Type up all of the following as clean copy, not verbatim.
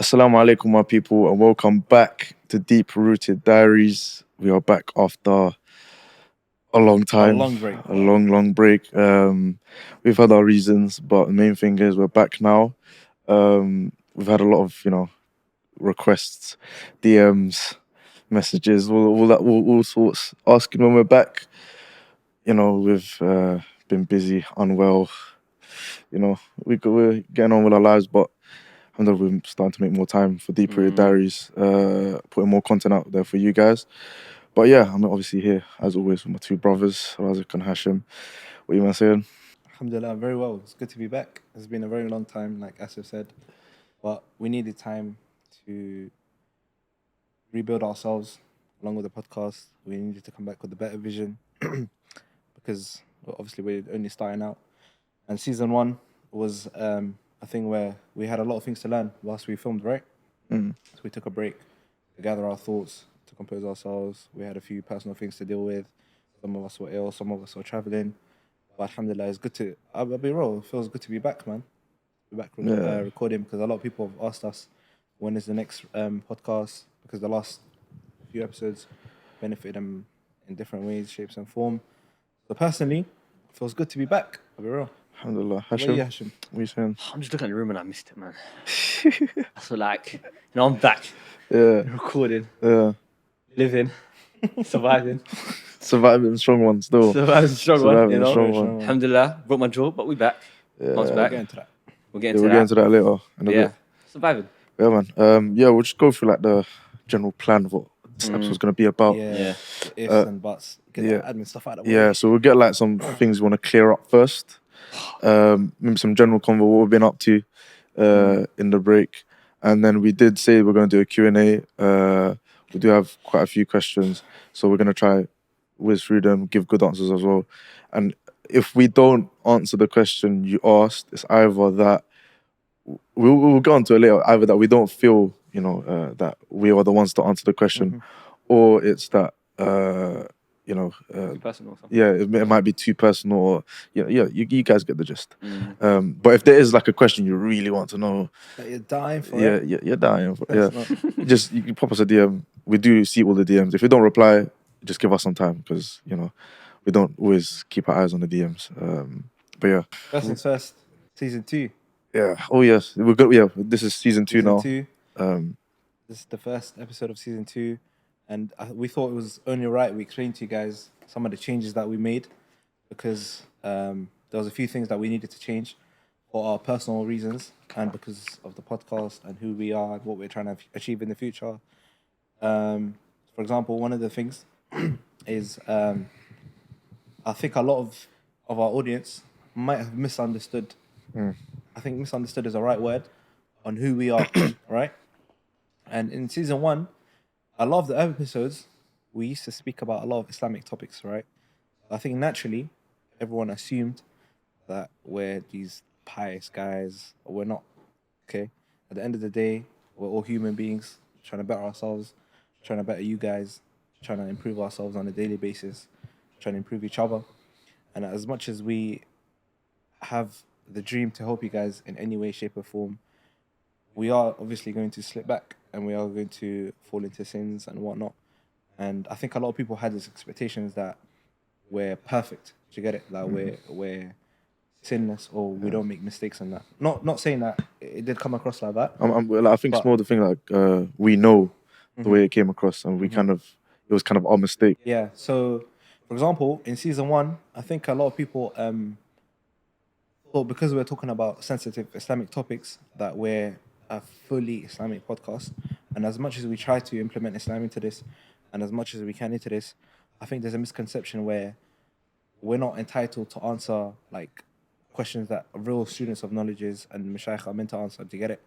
Assalamu alaikum, my people, and welcome back to Deep Rooted Diaries. We are back after a long time, long break. a long break. We've had our reasons, but the main thing is we're back now. We've had a lot of, requests, DMs, messages, all that, all sorts, asking when we're back. We've been busy, unwell. We're getting on with our lives, but we're starting to make more time for Deep Rooted Diaries, putting more content out there for you guys. But yeah, I'm obviously here, as always, with my two brothers, Razik and Hashim. What you man saying? Alhamdulillah, very well. It's good to be back. It's been a very long time, like Asif said, but we needed time to rebuild ourselves along with the podcast. We needed to come back with a better vision because obviously we're only starting out. And season one was a thing where we had a lot of things to learn whilst we filmed, right? So we took a break to gather our thoughts, to compose ourselves. We had a few personal things to deal with. Some of us were ill, some of us were traveling. But alhamdulillah, it's good to, I'll be real, it feels good to be back, man. Be back recording because a lot of people have asked us when is the next podcast because the last few episodes benefited them in different ways, shapes, and form. So personally, it feels good to be back. I'll be real. Alhamdulillah. What about you, Hashim, Hashim? what you saying? I'm just looking at the room and I missed it, man. So I'm back. Yeah, Recording, yeah. living, surviving. Surviving strong one still. Surviving strong one, Surviving you know. strong Strong one. one. Alhamdulillah, broke my jaw, but we back. Months We'll back. get into that. We'll Yeah, get into we'll that. get into that later in a bit. Surviving. Yeah, man. We'll just go through like the general plan of what this episode's going to be about. Yeah. The ifs and buts. Get yeah. that admin stuff out of the way. Yeah, so we'll get like some things we want to clear up first. Maybe some general convo, what we've been up to in the break. And then we did say we're going to do a Q&A. We do have quite a few questions, so we're going to try whiz through them, give good answers as well. And if we don't answer the question you asked, it's either that we'll go on to it later, either that we don't feel, that we are the ones to answer the question, or it's that, Too personal or something. yeah, it might be too personal, or you guys get the gist. But if there is like a question you really want to know, That you're dying for it. you're dying for, yeah, Personal. you can pop us a DM. We do see all the DMs. If you don't reply, just give us some time because we don't always keep our eyes on the DMs. But yeah, First things first, season 2. yeah. Oh yes, we're good. Yeah, this is season 2 now. 2. This is the first episode of season 2. And we thought it was only right we explained to you guys some of the changes that we made because there was a few things that we needed to change for our personal reasons and because of the podcast and who we are and what we're trying to achieve in the future. For example, one of the things is I think a lot of our audience might have misunderstood. I think misunderstood is the right word on who we are, right? And in season 1, a lot of the episodes, we used to speak about a lot of Islamic topics, right? I think naturally, everyone assumed that we're these pious guys. We're not, okay? At the end of the day, we're all human beings trying to better ourselves, trying to better you guys, trying to improve ourselves on a daily basis, trying to improve each other. And as much as we have the dream to help you guys in any way, shape, or form, we are obviously going to slip back and we are going to fall into sins and whatnot. And I think a lot of people had these expectations that we're perfect. Do you get it? That we're sinless or we don't make mistakes and that. Not saying that it did come across like that. I think it's more the thing like we know the way it came across, and we it was kind of our mistake. Yeah. So, for example, in season 1, I think a lot of people thought because we're talking about sensitive Islamic topics that we're a fully Islamic podcast. And as much as we try to implement Islam into this, and as much as we can into this, I think there's a misconception where we're not entitled to answer like questions that real students of knowledges and mashayikh are meant to answer. Do you get it?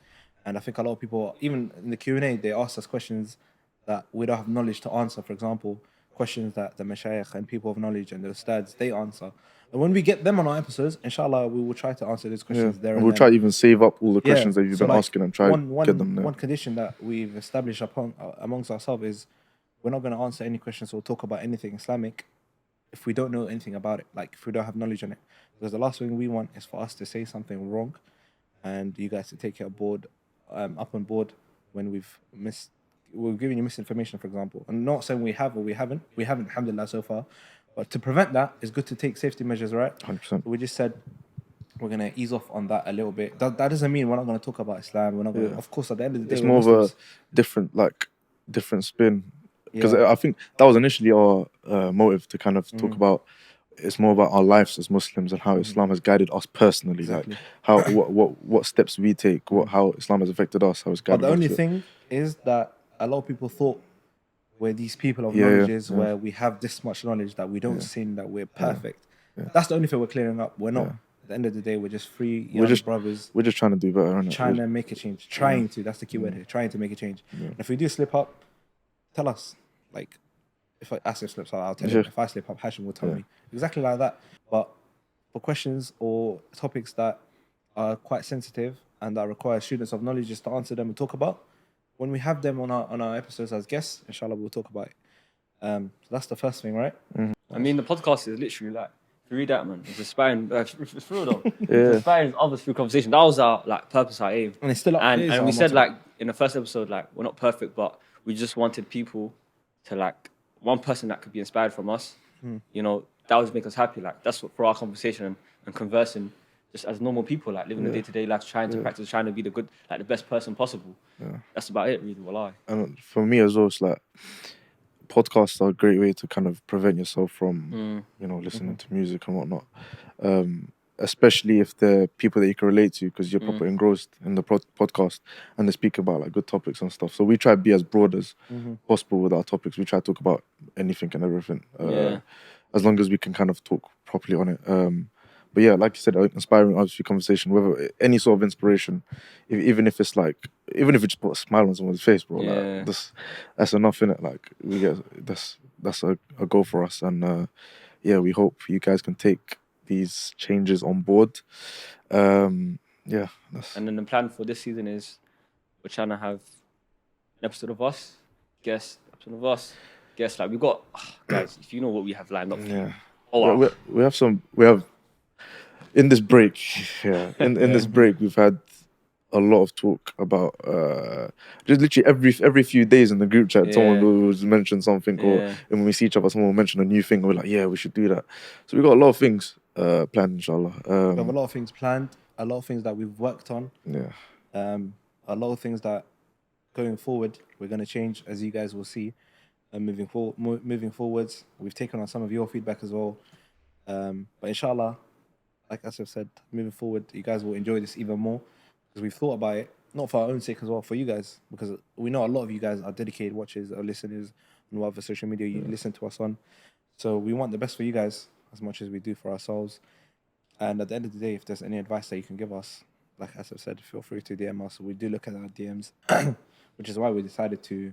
And I think a lot of people, even in the Q&A, they ask us questions that we don't have knowledge to answer. For example, questions that the mashayikh and people of knowledge and the ustads, they answer. And when we get them on our episodes, inshallah, we will try to answer those questions there and we'll then. try to even save up all the questions that you've So been asking and try to get them there. One condition that we've established amongst ourselves is we're not going to answer any questions or talk about anything Islamic if we don't know anything about it, like if we don't have knowledge on it. Because the last thing we want is for us to say something wrong and you guys to take it up on board when we've given you misinformation, for example. I'm not saying we have or we haven't. We haven't, alhamdulillah, so far. But to prevent that, it's good to take safety measures, right? 100%. We just said we're gonna ease off on that a little bit. That doesn't mean we're not gonna talk about Islam. We're not gonna, of course, at the end of the day, It's we're more of a Muslims. different spin. Because Yeah. I think that was initially our motive to kind of talk about. It's more about our lives as Muslims and how Islam has guided us personally. Exactly. Like how what steps we take, how Islam has affected us, how it's But guided the us. only thing is that a lot of people thought we're these people of Yeah, knowledges yeah. where we have this much knowledge that we don't sin, that we're perfect. That's the only thing we're clearing up. We're not. At the end of the day, we're just free young brothers We're just trying to do better, innit? trying to make a change. Trying to. That's the key word here. Trying to make a change. And if we do slip up, tell us. Like, if Asif slips up, I'll tell him. If I slip up, Hashim will tell me. Exactly like that. But for questions or topics that are quite sensitive and that require students of knowledge just to answer them and talk about, when we have them on our episodes as guests, inshallah, we'll talk about it. So that's the first thing, right? I mean, the podcast is literally like, if you read that, man, it's inspiring. It's through though. It's inspiring others through conversation. That was our like purpose, our aim. And it's still up. And we said like in the first episode, like we're not perfect, but we just wanted people to like one person that could be inspired from us. You know, that would make us happy. Like that's what for our conversation and conversing, just as normal people, like living the day-to-day life, trying to practice, trying to be the best person possible. That's about it, really. Wallahi. And for me as well, it's like podcasts are a great way to kind of prevent yourself from, listening to music and whatnot. Especially if they're people that you can relate to because you're proper engrossed in the podcast and they speak about like good topics and stuff. So we try to be as broad as possible with our topics. We try to talk about anything and everything, as long as we can kind of talk properly on it. But yeah, like you said, inspiring obviously conversation, whether any sort of inspiration, even if it's like, even if it just put a smile on someone's face, bro. Like, that's enough, innit? Like we get that's a goal for us, and we hope you guys can take these changes on board. And then the plan for this season is we're trying to have an episode of us, guest, episode of us, guest. Like we got guys, if you know what we have lined up. We have in this break, in this break, we've had a lot of talk about just literally every few days in the group chat, someone will mention something, or when we see each other, someone will mention a new thing, and we're like, we should do that. So we got a lot of things planned, inshallah. We have a lot of things planned, a lot of things that we've worked on. A lot of things that going forward we're going to change, as you guys will see. Moving forwards, we've taken on some of your feedback as well. But inshallah, like Asif said, moving forward, you guys will enjoy this even more because we've thought about it, not for our own sake as well, for you guys, because we know a lot of you guys are dedicated watchers or listeners on whatever social media you listen to us on. So we want the best for you guys as much as we do for ourselves. And at the end of the day, if there's any advice that you can give us, like Asif said, feel free to DM us. We do look at our DMs, which is why we decided to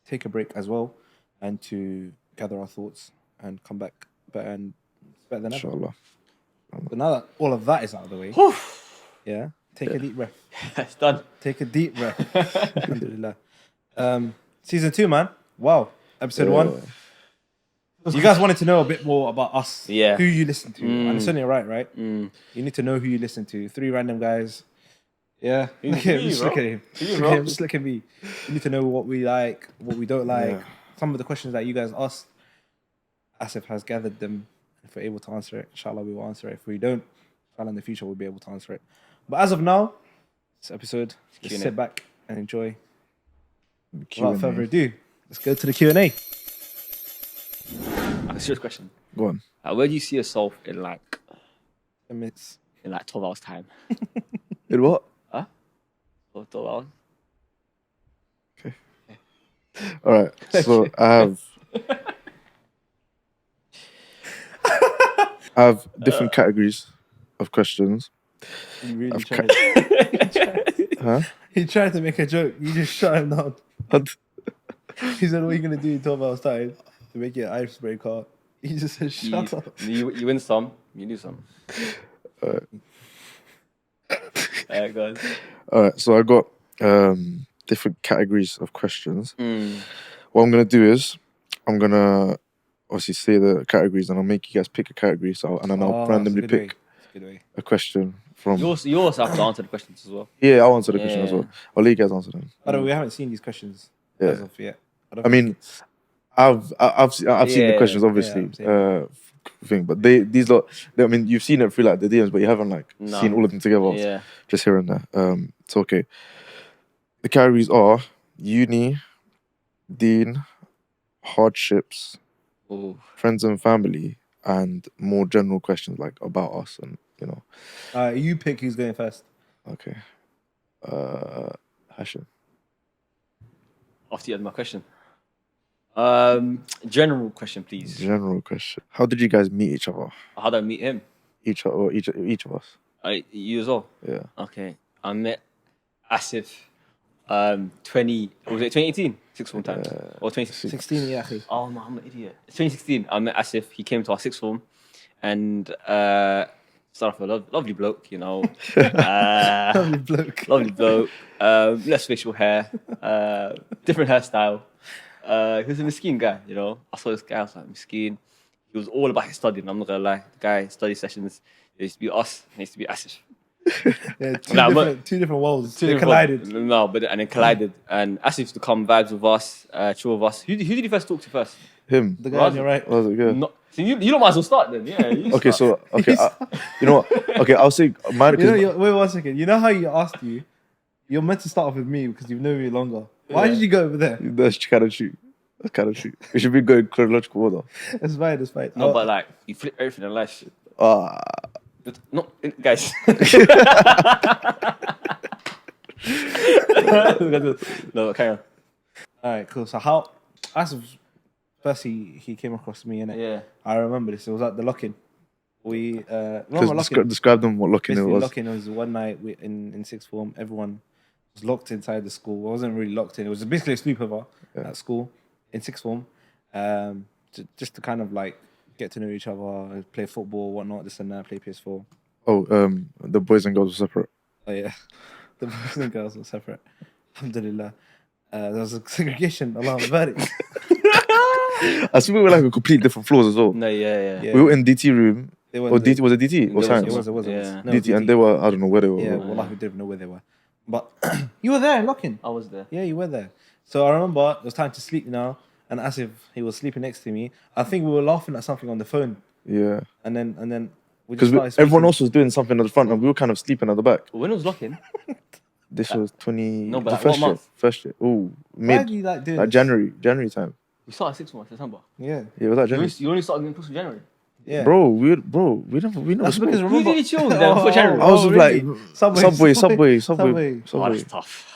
take a break as well and to gather our thoughts and come back better than ever. Inshallah. So now that all of that is out of the way, take a deep breath. It's done. Take a deep breath. Alhamdulillah. Season 2, man. Wow. Episode 1. You guys wanted to know a bit more about us. Yeah. Who you listen to. And it's only right? You need to know who you listen to. 3 random guys. Yeah. Look at him. Just look at him. Just look at me. You need to know what we like, what we don't like. Some of the questions that you guys asked, Asif has gathered them. If we're able to answer it, inshallah, we will answer it. If we don't, inshallah, in the future, we'll be able to answer it. But as of now, this episode, just sit back and enjoy. Without further ado, let's go to the Q&A. That's your question. Go on. Where do you see yourself in like 10 minutes. in like 12 hours time? In what? 12 hours. Okay. All right. So I have different categories of questions. He really tried. He tried to make a joke. You just shut him down. He said, what are you going to do in 12 hours time to make it an icebreaker? He just said, shut up. You win some, you lose some. Alright, guys. Alright, so I got different categories of questions. What I'm going to do is, I'm going to obviously say the categories and I'll make you guys pick a category. And then I'll randomly pick Good way. a question from. You also have to answer the questions as well. Yeah, I'll answer the question as Yeah. well. I'll let you guys answer them. By the way, we haven't seen these questions Yeah. as of yet. I mean, I've seen the Yeah, questions yeah, obviously. I'm Thing, but these lot. I mean, you've seen it through like the DMs, but you haven't like No. seen all of them together. Yeah. Just here and there. It's okay. The categories are uni, Deen, hardships, Ooh. friends and family, and more general questions like about us and you know. you pick who's going first. Okay. Hashim. After you had my question. General question, please. General question. How did you guys meet each other? How did I meet him? Each of us. You as well? Yeah. Okay. I met Asif 2018? Sixth form time. Or 2016. 16, yeah. akhi. Oh no, I'm an idiot. 2016, I met Asif. He came to our sixth form and started off a lovely bloke, you know. Lovely bloke. Lovely bloke. Less facial hair. Different hairstyle. He was a Miskeen guy, you know. I saw this guy, I was like, Miskeen. He was all about his studying, I'm not gonna lie. The guy, study sessions, it used to be us, and it used to be Asif. Yeah, Nah, two different worlds. Two They different- collided. No, and then collided. And Asif used to come vibes with us, chill with us. Who did you first talk to first? Him. The guy on your right. Was it good? No, so you don't might as well start then, yeah. you Okay, start. so okay, you know what? Okay, I'll say mine. Wait 1 second. You know how you asked you? You're meant to start off with me because you've known me longer. Why Yeah. did you go over there? That's kind of true. That's kind of true. It should be going chronological order. It's fine. It's fine. No, but like, you flip everything in life. Ah, No, guys. No, carry on. All right, cool. So how? As of first, he came across me, innit? Yeah. I remember this. It was at the lock-in. We remember locking. describe them what locking it Basically, was. locking was one night in sixth form. Everyone was locked inside the school. I wasn't really locked in. It was basically a sleepover at school in sixth form, just to kind of like get to know each other, play football, whatnot, this and that, play PS4. Oh, the boys and girls were separate. Oh yeah, the boys and girls were separate. Alhamdulillah. There was a segregation. Allah about it. I think we were like on complete different floors as well. No, yeah. Yeah. We were in DT room. They Or weren't DT was it DT or was- science? It was. Yeah. No, DT, and they were I don't know where they were. Yeah, wallah, we didn't know where they were. But you were there, locking. I was there. Yeah, you were there. So I remember it was time to sleep now, and as if he was sleeping next to me, I think we were laughing at something on the phone, Yeah, and then we because just started everyone speaking. else was doing something at the front, and we were kind of sleeping at the back. When it was locking, This was 20. No, but the like, first what year. month? First year. Oh, Why mid do you like doing like this? January time. we started 6 months, December. Yeah, Yeah, was that January? You only started getting close to January. yeah. Bro, we never That's spoke. because Who remember. did you chill with then before January? I was just really? like Subway. Subway. Oh, that's tough.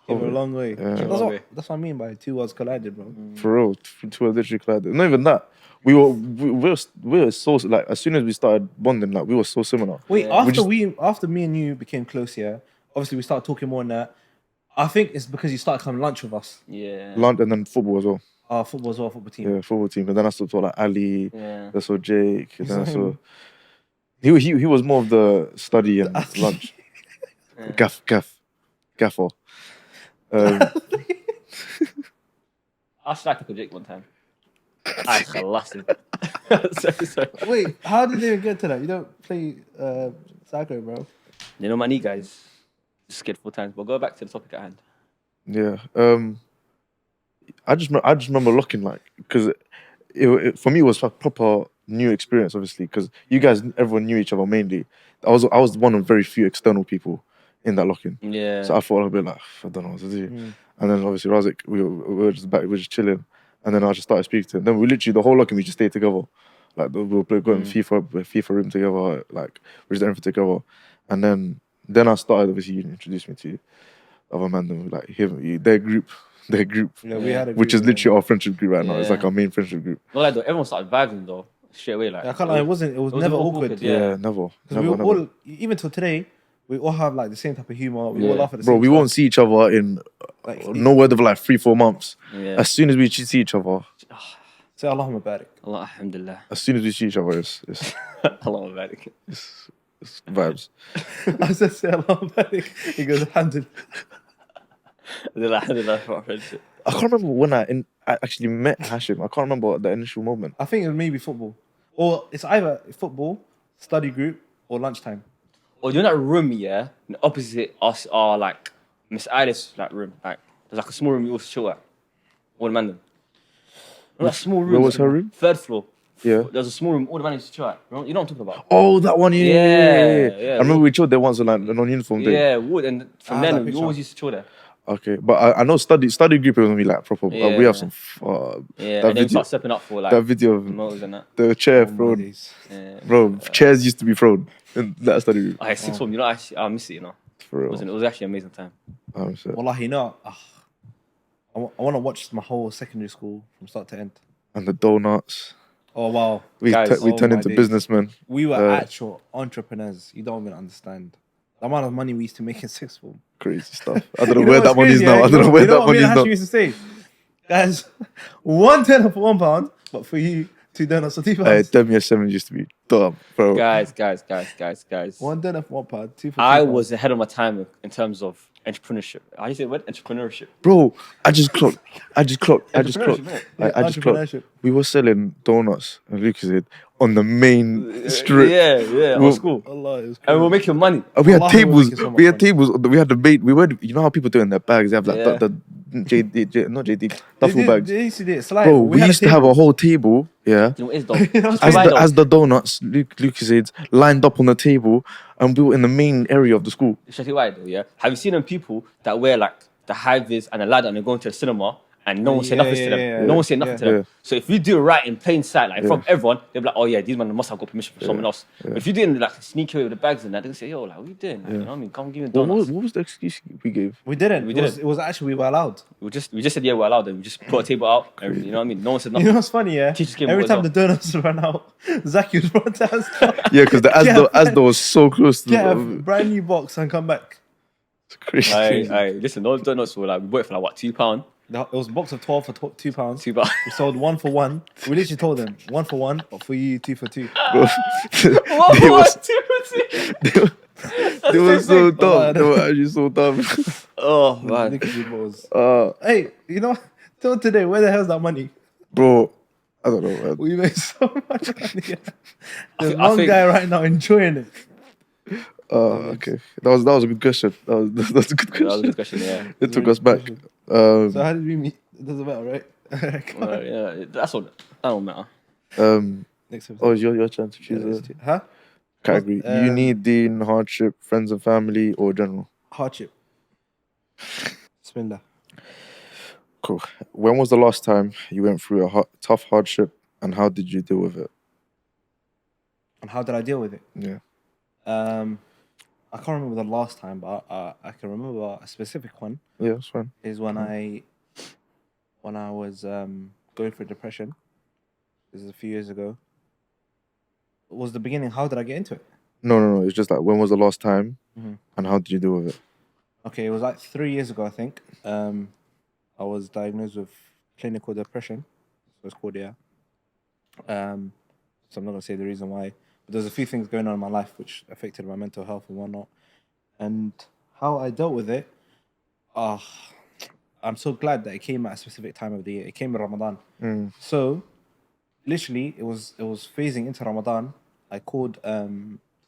Came a long way. Yeah. That's what I mean by two worlds collided, bro. For real, two were literally collided. Not even that. We were so like as soon as we started bonding, like we were so similar. Wait, Yeah. after me and you became close, yeah. Obviously, we started talking more than that. I think it's because you started coming lunch with us. Yeah. Lunch and then football as well. Football as well, football team. Yeah, football team. And then I saw like Ali. Yeah. I saw Jake. And then I saw saw. him. He was more of the study and lunch. Gaffer. I slacked a Jake one time. I khalasted. Sorry. Wait, how did they even get to that? You don't play soccer, bro. You know my knee, guys. Just scared 4 times. But go back to the topic at hand. Yeah. I just remember looking like because for me it was a proper new experience, obviously, because you guys everyone knew each other mainly. I was one of very few external people in that lock-in, Yeah. so I thought I'd be like I don't know what to do. And then obviously Razik, we were just back, we were just chilling, and then I just started speaking to him. Then we literally the whole lock-in we just stayed together, like we were going FIFA room together, like we just everything together, and then I started obviously you introduced me to other man, then like him, their group. Yeah, we had a Which group, is literally our friendship group right now. It's Yeah. like our main friendship group. Not like though, everyone started vibing though. Straight away, like. I can't lie, it was never awkward. Yeah. Never. Because we were all, even till today, we all have like the same type of humor. We all Yeah. laugh at the Bro, same we stuff. won't see each other in Like, no word of like 3-4 months. Yeah. As soon as we see each other, Say Allahumma barik. Allah, alhamdulillah. as soon as we see each other, it's Allah barik. vibes. I said, say Allahumma barik. He goes, alhamdulillah. Alhamdulillah for our friendship. I can't remember when I actually met Hashim. I can't remember the initial moment. I think it was maybe football. Or it's either football, study group, or lunchtime. Or you're in that room, yeah, and opposite us are like Miss Alice's like room. Like there's like a small room you always chill at. All the man them. You know that small room. Where was her room? Third floor. Yeah. There's a small room all the man used to chill at. You know what I'm talking about? Oh, that one. Yeah. Yeah. I remember we chilled there once on like a non-uniform day. Yeah, wood, and from I have that then we picture. always used to chill there. Okay, but I know study group is gonna be like proper. We Yeah. have some. Yeah, that and then we video, start stepping up for like that video of motors and that. the chair Oh, my thrown, days. Yeah. bro. Chairs used to be thrown in that study group. I had sixth form, you know, I miss it, you know. For real. It was actually an amazing time. So, Wallahi, you know, I want to watch my whole secondary school from start to end. and the donuts. Oh wow, We Guys, we oh turned my into days. businessmen. we were Uh, actual entrepreneurs. You don't even understand the amount of money we used to make in sixth form. Crazy stuff. I don't know You know where what's that money is crazy, now. yeah? I don't know where you know that what money me is and now. Hashim used to say, guys, one tenner for £1, but for you, 2 donuts for £2. Them year 7 used to be dumb, bro. Guys. One tenner for £1, 2 for £2. I was ahead of my time in terms of entrepreneurship. How do you say the word? Entrepreneurship. Bro, I just clocked. Entrepreneurship, innit? I just clocked. Entrepreneurship. We were selling donuts and Lucas did on the main strip. Yeah, Well, on school. Allah, it was And we were crazy. making money. We had Wallahi, we're tables. making so much We had money. tables. We had the bait. We were. You know how people do in their bags. They have like Yeah. the JD, not JD, They duffel did- bags. They used to do it. Slide. Bro, we had used to have a whole table. Yeah. You know what it is, though? As As the donuts, Lucas aids lined up on the table, and we were in the main area of the school. Shall I tell you why, though, yeah? Have you seen them people that wear like the high vis and a ladder and they're going to the cinema and no one say Yeah, nothing to them? yeah, No one say nothing to them. yeah. So if you do it right in plain sight, like in front of everyone, they'll be like, oh yeah, these men must have got permission from someone else. But if you do it in like sneaky way with the bags and that, they'll say, yo, like, what are you doing? Like, you know what I mean? Come give me donuts. What was the excuse we gave? We didn't. We It was- didn't. It was actually we were allowed. We just said, yeah, we're allowed. And we just put a table out. And, you know what I mean? No one said You nothing. know what's funny, yeah? Teachers came Every over as time the donuts ran out, Zaki would run downstairs. Yeah, because the Asda was so close to Get a the. brand new box and come back. It's crazy. Aye, listen, those donuts were like, we bought it for like, what, £2? It was a box of 12 for £2. £2. We sold 1 for 1. We literally told them 1 for 1, but for you 2 for 2. Bro. What They was was- They were so thing. dumb. They were actually so dumb. Oh, man. Look at you boys. Uh, Hey, you know, till today, where the hell's that money? bro, I don't know, man. We made so much money. There's I one think- guy right now enjoying it. Okay, that was a good question. That was a good That was a question. good question, yeah. It took us back. So how did we meet? It doesn't matter, right? Yeah, that's all. That don't matter. Next episode. Oh, it's your turn to Yeah, choose let's a do- Huh? category. Uni, Deen, hardship, friends and family, or general. Hardship. Bismillah. Cool. When was the last time you went through a tough hardship, and how did you deal with it? And how did I deal with it? Yeah. I can't remember the last time, but I can remember a specific one. Yeah, that's fine. Is when I was going through depression. This is a few years ago. It was the beginning. How did I get into it? No. It's just like when was the last time, Mhm. and how did you deal with it? Okay, it was like 3 years ago, I think. I was diagnosed with clinical depression. So it's called, yeah. So I'm not gonna say the reason why, but there's a few things going on in my life which affected my mental health and whatnot. And how I dealt with it, I'm so glad that it came at a specific time of the year. It came in Ramadan. So literally it was phasing into Ramadan. I called I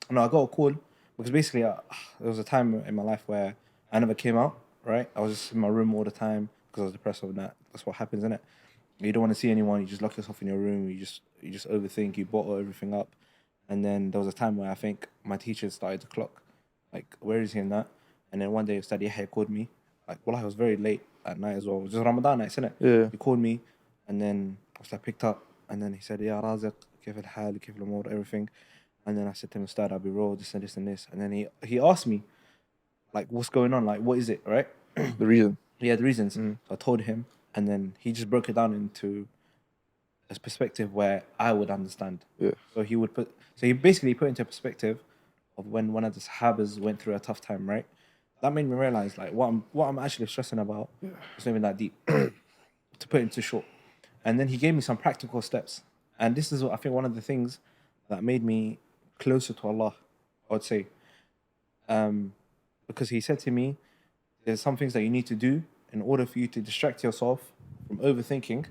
got a call because basically there was a time in my life where I never came out, right? I was just in my room all the time because I was depressed over that. That's what happens, innit? You don't want to see anyone, you just lock yourself in your room, you just overthink, you bottle everything up. And then there was a time where I think my teacher started to clock, like, where is he in that? And then one day Ustad Yahya called me, like, well, I was very late at night as well. It was just Ramadan nights, innit? Yeah. He called me and then I picked up and then he said, Ya Raziq, kif al-hal, kif al-amur, everything. And then I said to him, Ustad, I'll be raw, this and this and this. And then he asked me, like, what's going on? Like, what is it, right? The reason. He had reasons. So I told him, and then he just broke it down into a perspective where I would understand. Yeah. So he basically put into perspective of when one of the Sahabas went through a tough time, right? That made me realize, like, what I'm actually stressing about is not even that deep. To put it into short. And then he gave me some practical steps. And this is, I think, one of the things that made me closer to Allah, I would say. Because he said to me, there's some things that you need to do in order for you to distract yourself from overthinking.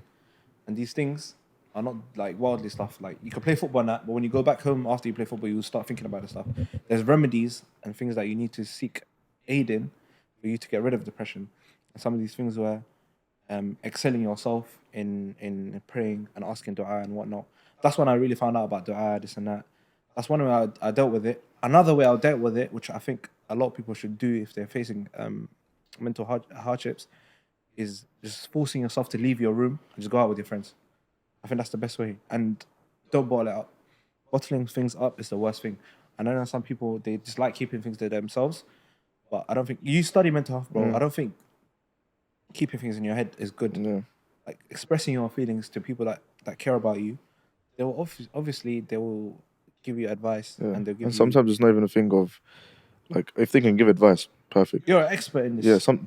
And these things are not like worldly stuff. Like you can play football and that, but when you go back home after you play football, you start thinking about the stuff. There's remedies and things that you need to seek aid in for you to get rid of depression. And some of these things were excelling yourself in praying and asking dua and whatnot. That's when I really found out about dua, this and that. That's one way I dealt with it. Another way I dealt with it, which I think a lot of people should do if they're facing mental hardships, is just forcing yourself to leave your room and just go out with your friends. I think that's the best way. And don't bottle it up. Bottling things up is the worst thing. I know some people, they just like keeping things to themselves, but I don't think, you study mental health, bro. I don't think keeping things in your head is good. Yeah. Like expressing your feelings to people that care about you, they will obviously they will give you advice and they'll give And you. sometimes it's not even a thing of, like, if they can give advice, perfect. You're an expert in this. Yeah, some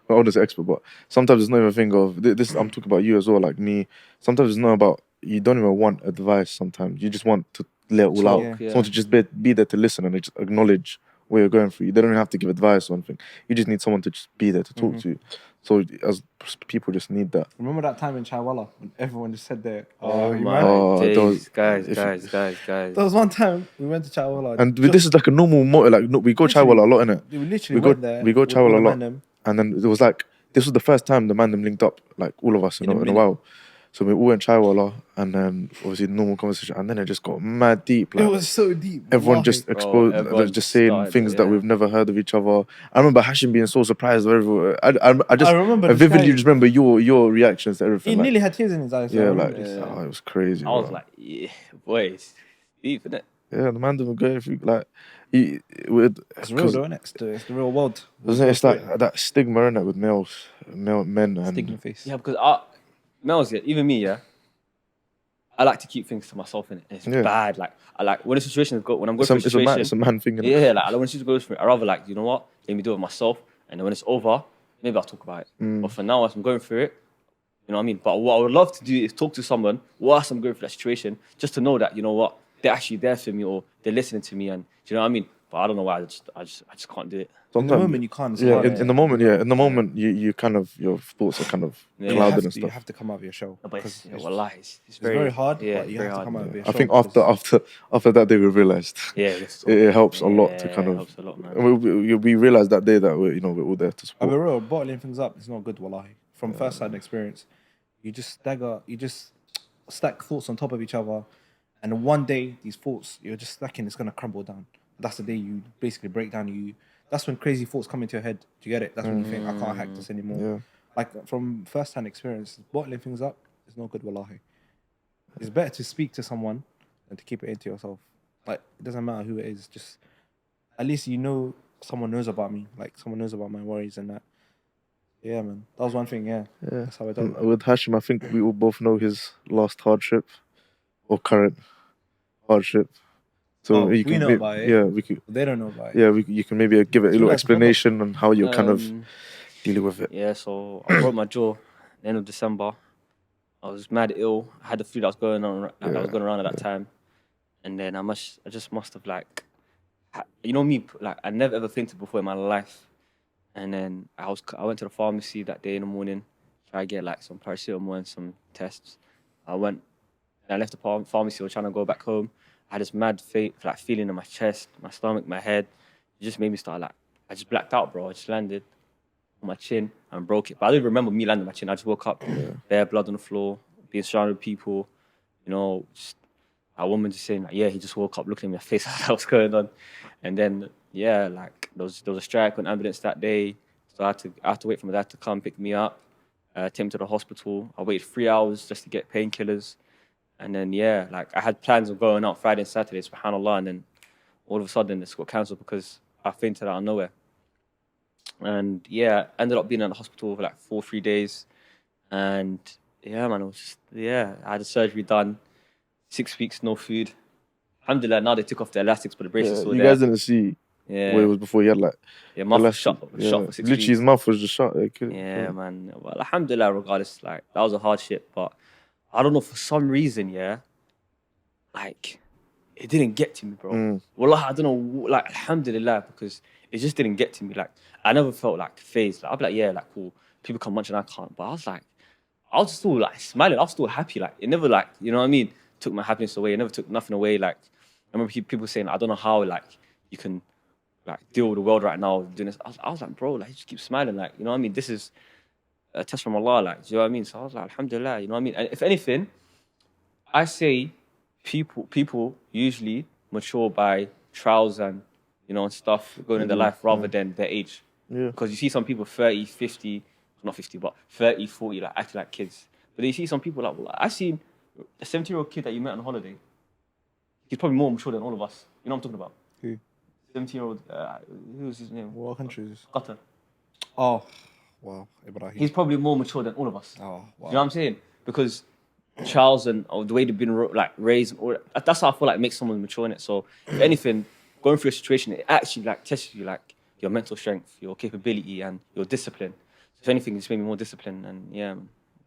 I wouldn't say expert, but sometimes it's not even a thing of this. I'm talking about you as well, like me. Sometimes it's not about, you don't even want advice. Sometimes you just want to let it all out. Talk, yeah. Someone to just be there to listen and just acknowledge where you're going through. You don't even have to give advice or anything. You just need someone to just be there to talk to you. So as people just need that. Remember that time in Chaiwala when everyone just said there, Oh you my mad? days, guys. There was one time we went to Chaiwala And this is like a normal like, no, we go Chaiwala a lot, innit? We literally went there. We go with all Chaiwala the a lot. man them. And then it was like, this was the first time the man them linked up, like all of us in a while. So we all went Chaiwala, and then obviously normal conversation, and then it just got mad deep. Like, It was so deep. everyone just exposed, everyone just saying started, things that we've never heard of each other. I remember Hashim being so surprised. I remember this vividly guy. just remember your reactions to everything. He like, nearly had tears in his eyes. yeah, I like remember this. it was crazy. I was bro. like, yeah, boys, deep, innit? Yeah, the man didn't go through like It's real though, innit? It's the real world. It's like that stigma in it with men, and Stigma face. Yeah, because males, yeah, even me, yeah, I like to keep things to myself, innit? And it's bad. Like I like when a situation is when I'm going through a situation. it's a man thing. Innit? Yeah, like when a situation goes through it, I rather like, you know what? Let me do it myself, and then when it's over, maybe I'll talk about it. But for now, as I'm going through it, you know what I mean? But what I would love to do is talk to someone whilst I'm going through that situation, just to know that, you know what, they're actually there for me or they're listening to me, and do you know what I mean? But I don't know why, I just can't do it. In the moment, you can't. It's Yeah, hard. in the moment, in the moment, you kind of, your thoughts are kind of clouded and stuff. You have to come out of your shell. No, but Because it's very hard, yeah, but you very have to come hard. out of your I shell. think after that day we realized it helps a lot to kind it of. helps a lot, man. We realized that day that we're all there to I'll be support. real, bottling things up is not good, wallahi. From first-hand experience, you just stack thoughts on top of each other, and one day these thoughts you're just stacking, it's gonna crumble down. That's the day you basically break down. That's when crazy thoughts come into your head. Do you get it? That's when you think, I can't hack this anymore. Yeah. Like from first-hand experience, bottling things up is not good, wallahi. It's better to speak to someone than to keep it into yourself. Like it doesn't matter who it is, just at least you know someone knows about me. Like someone knows about my worries and that. Yeah, man. That was one thing, yeah. That's how I dealt with it. With Hashim, I think we all both know his last hardship or current hardship. So We know about it. Yeah, we could. They don't know about it. Yeah, you can maybe give it a little explanation on how you're kind of dealing with it. Yeah, so I broke my jaw the end of December. I was mad ill. I had the flu that was going on, that was going around at that time, and then I just must have like, you know me, like I never ever fainted before in my life, and then I went to the pharmacy that day in the morning, try to get like some paracetamol and some tests. I left the pharmacy. I was trying to go back home. I had this mad feeling in my chest, my stomach, my head. It just made me start like, I just blacked out, bro. I just landed on my chin and broke it. But I don't remember me landing on my chin. I just woke up, bare blood on the floor, being surrounded with people, you know, just a woman just saying like, yeah, he just woke up looking at my face, what's going on. And then, yeah, like there was a strike on ambulance that day. So I had to wait for my dad to come pick me up, take me to the hospital. I waited 3 hours just to get painkillers. And then, yeah, like I had plans of going out Friday and Saturday, subhanAllah, and then all of a sudden this got cancelled because I fainted out of nowhere. And yeah, ended up being in the hospital for like 3 days. And yeah, man, it was just, I had a surgery done, 6 weeks, no food. Alhamdulillah, now they took off the elastics, but the braces still You there. guys didn't see where it was before. He had like mouth was shut for 6 weeks. Literally, his mouth was just shut. Man. Well, alhamdulillah, regardless, like that was a hardship, but I don't know, for some reason, like it didn't get to me, bro. Wallah, I don't know, like alhamdulillah, because it just didn't get to me. Like I never felt like phased. Like I'd be like, yeah, like cool, people can munch and I can't. But I I was still like smiling. I was still happy. Like it never like, you know what I mean? Took my happiness away. It never took nothing away. Like I remember people saying, I don't know how like you can like deal with the world right now doing this. I was like, bro, like just keep smiling. Like, you know what I mean? This is a test from Allah. Like, do you know what I mean? So I was like, Alhamdulillah. You know what I mean? And if anything, I say people usually mature by trials and and stuff going in their life rather than their age. Yeah. Because you see some people 30, 50, not 50, but 30, 40, like acting like kids. But then you see some people like, well, I seen a 70-year-old kid that you met on holiday. He's probably more mature than all of us. You know what I'm talking about? Who? 70-year-old, who was his name? What countries? Qatar. Oh, wow, Ibrahim. He's probably more mature than all of us. Oh, wow. You know what I'm saying? Because Charles and the way they've been like raised, or that's how I feel like makes someone mature in it. So if anything, going through a situation, it actually like tests you like your mental strength, your capability, and your discipline. So if anything, it's made me more disciplined, and yeah,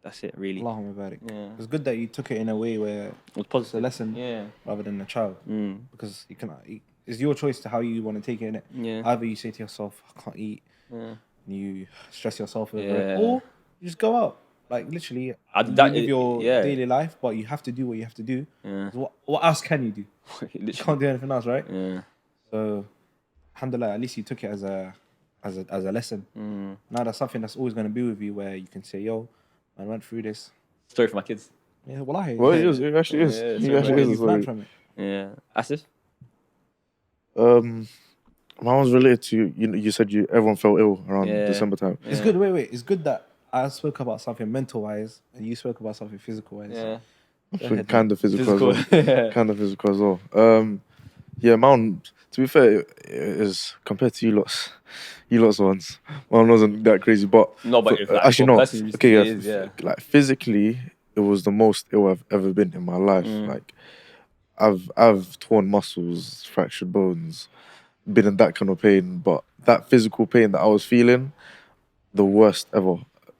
that's it really. Allahumma barik. Yeah. It's good that you took it in a way where It was it's a positive. lesson Yeah. rather than a child. Mm. Because it's your choice to how you want to take it, innit? Yeah. Either you say to yourself, I can't eat, Yeah. and you stress yourself over Yeah. it, or you just go out. Like literally, you that- live your yeah. daily life, but you have to do what you have to do. Yeah. 'Cause what else can you do? You Literally. can't do anything else, right? Yeah. So, alhamdulillah, at least you took it as a lesson. Mm. Now that's something that's always going to be with you, where you can say, "Yo, I went through this." Story for my kids. Yeah, wallahi. Well, it actually is. Yeah, It so actually is. You've a learned story. from it. Yeah. Asif? Mine was related to you said everyone felt ill around Yeah. December time. It's Yeah. good. Wait. It's good that I spoke about something mental wise, and you spoke about something physical wise. Yeah. Go ahead, Kind of physical, as well. Yeah. Kind of physical as well. Yeah, mine. To be fair, is compared to you lots ones. Mine wasn't that crazy, but No, but for- if, like, actually for no. personally, Okay, it yeah, is, yeah. like physically, it was the most ill I've ever been in my life. Mm. Like, I've torn muscles, fractured bones, been in that kind of pain, but that physical pain that I was feeling, the worst ever.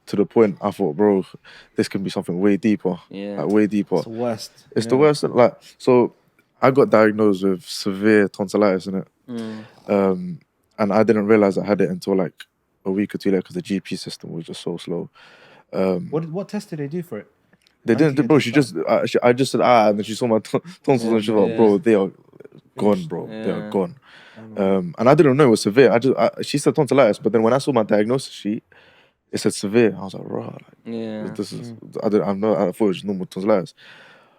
To the point I thought, bro, this can be something way deeper. Yeah. Like way deeper. It's the worst. It's the worst. Like, so I got diagnosed with severe tonsillitis in it. Mm. And I didn't realize I had it until like a week or two later because the GP system was just so slow. What test did they do for it? They didn't, Antigen bro. test, I just said and then she saw my tonsils and she was like, Yeah. bro, they are gone, bro. They Yeah. are gone. And I didn't know it was severe. She said tonsillitis, but then when I saw my diagnosis sheet, it said severe. I was like, raw. Like, Yeah. this is I thought it was normal tonsillitis.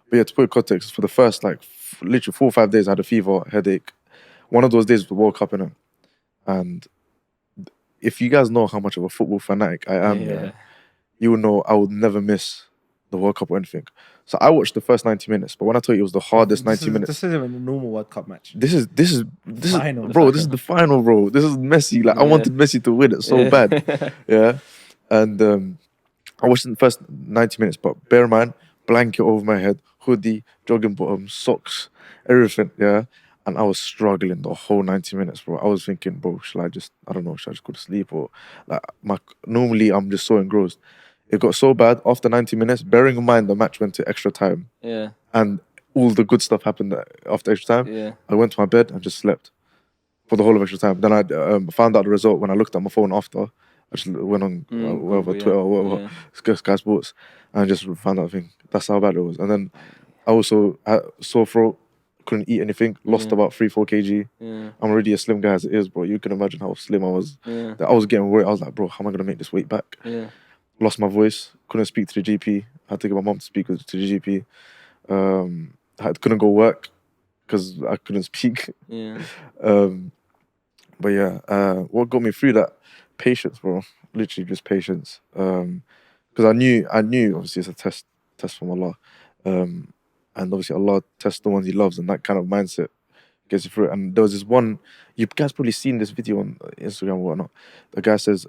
But yeah, to put in context, for the first like literally 4 or 5 days, I had a fever, headache. One of those days, we woke up in it, and if you guys know how much of a football fanatic I am, Yeah. you will know I would never miss the World Cup or anything. So I watched the first 90 minutes, but when I tell you it was the hardest 90 minutes. This isn't a normal World Cup match. This is Final. bro. This is the final, bro. This is Messi. Like I Yeah. wanted Messi to win it so bad, yeah. And I watched the first 90 minutes, but bear in mind, blanket over my head, hoodie, jogging bottom, socks, everything, yeah. And I was struggling the whole 90 minutes, bro. I was thinking, bro, should I just go to sleep or like normally I'm just so engrossed. It got so bad after 90 minutes. Bearing in mind the match went to extra time, Yeah. and all the good stuff happened after extra time. Yeah. I went to my bed and just slept for the whole of extra time. Then I found out the result when I looked at my phone after. I just went on whatever, Google, Twitter or whatever, Sky Sports, and I just found out. I think that's how bad it was. And then I also had sore throat, couldn't eat anything, lost about 3-4 kg. Yeah. I'm already a slim guy as it is, bro. You can imagine how slim I was. Yeah. I was getting worried. I was like, bro, how am I gonna make this weight back? Yeah. Lost my voice, couldn't speak to the GP. Had to get my mom to speak to the GP. Couldn't go work because I couldn't speak. Yeah. But yeah, what got me through that? Patience, bro. Literally just patience. Because I knew obviously it's a test from Allah. And obviously Allah tests the ones He loves, and that kind of mindset gets you through it. And there was this one, you guys probably seen this video on Instagram or whatnot. The guy says,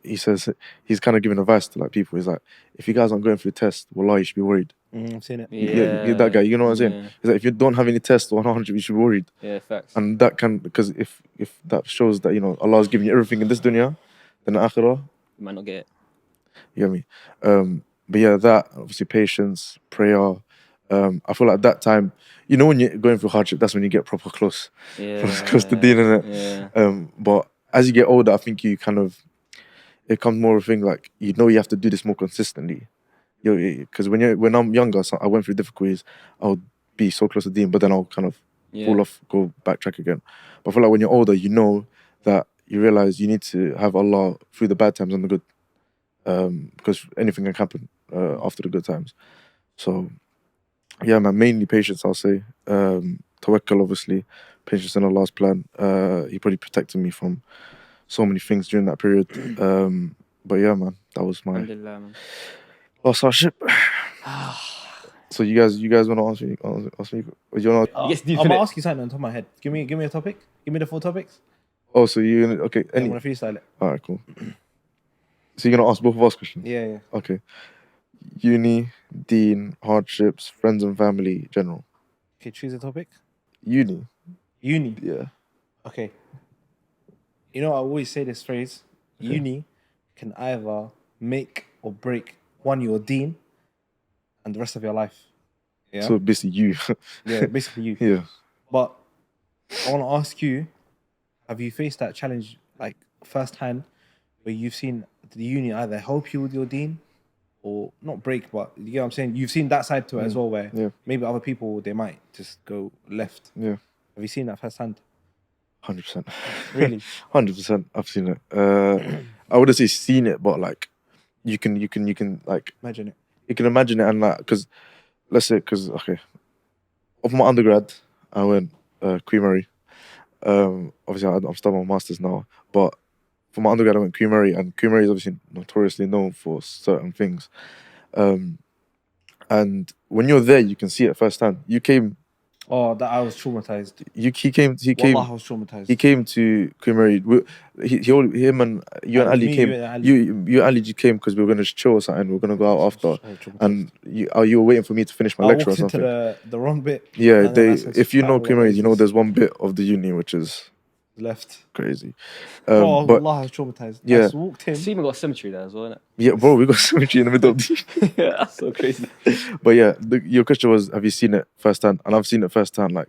he says he's kind of giving advice to like people. He's like, if you guys aren't going through the test, wallah, you should be worried. I've seen it. Yeah, that guy. You know what I'm saying? Yeah. He's like, if you don't have any tests, 100, you should be worried. Yeah, facts. And that can, because if that shows that Allah's giving you everything in this dunya, then the akhirah, You might not get it. you get me? But yeah, that obviously patience, prayer. I feel like that time, when you're going through hardship, that's when you get proper close, Yeah. close to Deen, innit? Yeah. But as you get older, I think you kind of, it comes more of a thing like you have to do this more consistently. Because when I'm younger, so I went through difficulties. I would be so close to Dean, but then I'll kind of fall off, go backtrack again. But I feel like when you're older, you know that you realize you need to have Allah through the bad times and the good, because anything can happen after the good times. So yeah, man, mainly patience, I'll say. Tawakkul, obviously, patience in Allah's plan. He probably protected me from so many things during that period. But yeah, man, that was my Alhamdulillah, man. last hardship. So you guys want to ask me? Or you want to? It gets deep, I'm gonna innit? ask you something on top of my head. Give me a topic. Give me the 4 topics. Oh, so you're gonna okay? I'm gonna freestyle it. All right, cool. So you're gonna ask both of us questions? Yeah. Okay. Uni, Dean, hardships, friends and family, general. Okay, choose a topic. Uni, Uni. yeah. Okay. You know, I always say this phrase. Uni can either make or break one your Dean and the rest of your life. Yeah. So basically you. Yeah, basically you. Yeah. But I want to ask you, have you faced that challenge like firsthand where you've seen the uni either help you with your Dean or not break, but you get what I'm saying? You've seen that side to it as well where Yeah. maybe other people, they might just go left. Yeah. Have you seen that firsthand? 100%. Really? 100%. I've seen it. I wouldn't say seen it, but like you can like Imagine it. you can imagine it, and like because okay, of my undergrad I went Queen Mary. Obviously I'm starting my masters now, but for my undergrad I went Queen Mary, and Queen Mary is obviously notoriously known for certain things. And when you're there, you can see it firsthand. You came. Oh, that I was traumatized. He came. Wallah, I was traumatized. He came to Queen Mary. Him and you and Ali me, came. you and Ali. You and Ali just came because we were gonna chill or something. We were gonna go out after, and you were waiting for me to finish my I lecture or walked into something. the wrong bit. Yeah, and then I said, if you know "Subhanallah, Queen Mary, you know Jesus." there's one bit of the uni which is Left. crazy. Bro, But Allah, I was traumatized. I yeah. just walked in. See, we got a cemetery there as well, innit? yeah, bro, we got cemetery in the middle of the. Yeah, that's so crazy. But yeah, your question was, have you seen it firsthand? And I've seen it firsthand. Like,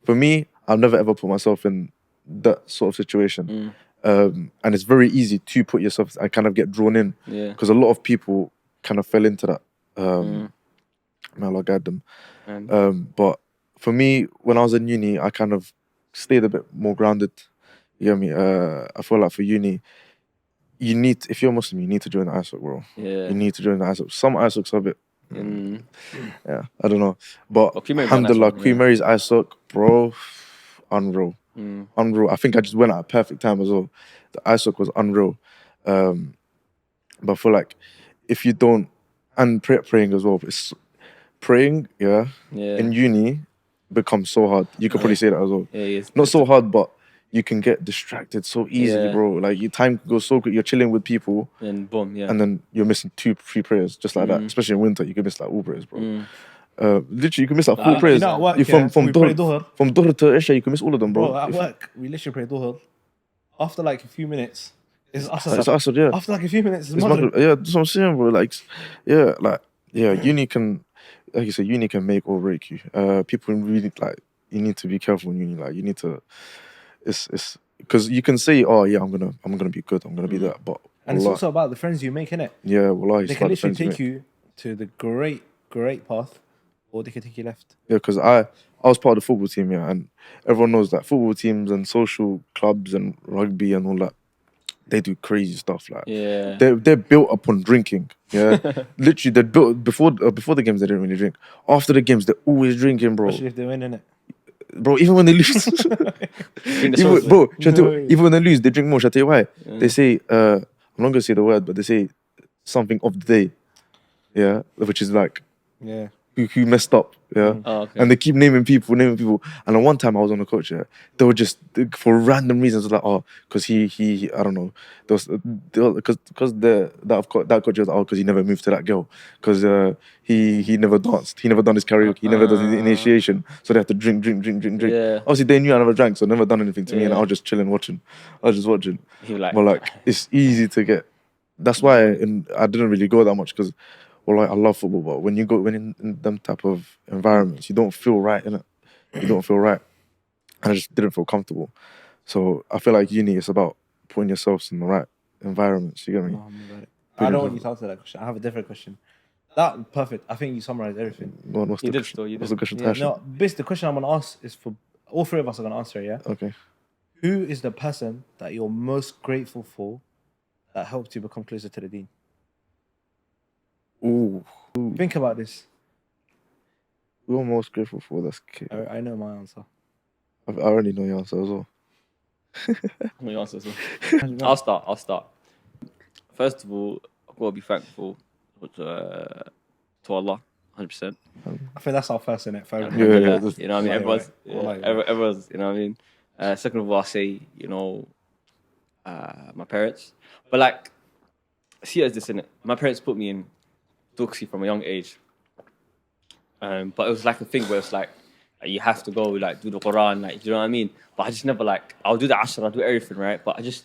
for me, I've never ever put myself in that sort of situation. And it's very easy to put yourself and kind of get drawn in. Yeah. Because a lot of people kind of fell into that. May Allah guide them. But for me, when I was in uni, I kind of stayed a bit more grounded. You get me? I feel like for uni, if you're Muslim, you need to join the ISOC, bro. Yeah. You need to join the ISOC. Some ISOCs are a bit, yeah, I don't know. But Queen Mary's a nice alhamdulillah, one, Queen yeah. Mary's ISOC, bro, unreal. Unreal. I think I just went at a perfect time as well. The ISOC was unreal. But I feel like if you don't, and praying as well, it's praying, Yeah. in uni becomes so hard. You could probably say that as well. Yeah, it's Not so hard, but you can get distracted so easily, Yeah. bro. Like your time goes so quick. You're chilling with people, and boom, yeah. and then you're missing 2-3 prayers just like that. Especially in winter, you can miss like all prayers, bro. Literally, you can miss like 4 prayers. You know, at work, You yeah, from we pray Dhuhr. Dhuhr to Isha, you can miss all of them, bro. Bro, at work, we literally pray Dhuhr. After like a few minutes, it's Asr. It's Asr, yeah. After like a few minutes, it's It's Maghrib. yeah, that's what I'm saying, bro. Uni can, like you said, uni can make or break you. People really you need to be careful in uni. Like you need to, it's because you can say, oh yeah, I'm gonna be good, I'm gonna be that, but And it's wallah, also about the friends you make, innit? yeah, wallah, They can literally take you to the great path, or they can take you left. Yeah, because I was part of the football team, yeah, and everyone knows that football teams and social clubs and rugby and all that, they do crazy stuff. Like, Yeah. they're built upon drinking. Yeah, literally, they're built before the games. They didn't really drink. After the games, they're always drinking, bro. Especially if they win, innit? Bro, even when they lose, even when they lose, they drink more. Shall I tell you why? They say, I'm not gonna say the word, but they say something of the day. Yeah, which is like, Yeah. who messed up, yeah. Oh, okay. And they keep naming people. And then one time I was on the coach, yeah, they were just for random reasons like, oh, because he I don't know, because that coach was like, oh, because he never moved to that girl, because he never danced, he never done his karaoke, he never done his initiation, so they have to drink. Yeah. Obviously they knew I never drank, so never done anything to me, and Yeah. I was just chilling watching. I was just watching. He was like, But like it's easy to get. That's why I didn't really go that much because. Well, like I love football, but when in them type of environments, you don't feel right, innit? You don't feel right, and I just didn't feel comfortable. So I feel like uni is about putting yourselves in the right environments. You get me? Oh, I'm about it. I don't want you to answer that question. I have a different question. That perfect. I think you summarized everything. Go on, what's You the did question? still, you What's did. the question? Yeah, Tasha? no, basically the question I'm gonna ask is for all three of us are gonna answer. Yeah. Okay. Who is the person that you're most grateful for that helped you become closer to the Deen? Ooh. Think about this. Who I'm most grateful for? That's kid. I know my answer. I already know your answer as well. I'm gonna answer this one. I'll start. First of all, I've got to be thankful to Allah, 100%. I think that's our first in it. Yeah, Alhamdulillah, you know what I mean? Wallahi, Everyone's, right. yeah, Wallahi, everyone's, you know what I mean? Second of all, I'll say, my parents. But like, see it as this, innit? My parents put me in Duxi from a young age. But it was like a thing where it's like, you have to go, like, do the Quran, like, do you know what I mean? But I just never, like, I'll do the Ashr, I'll do everything, right? But I just,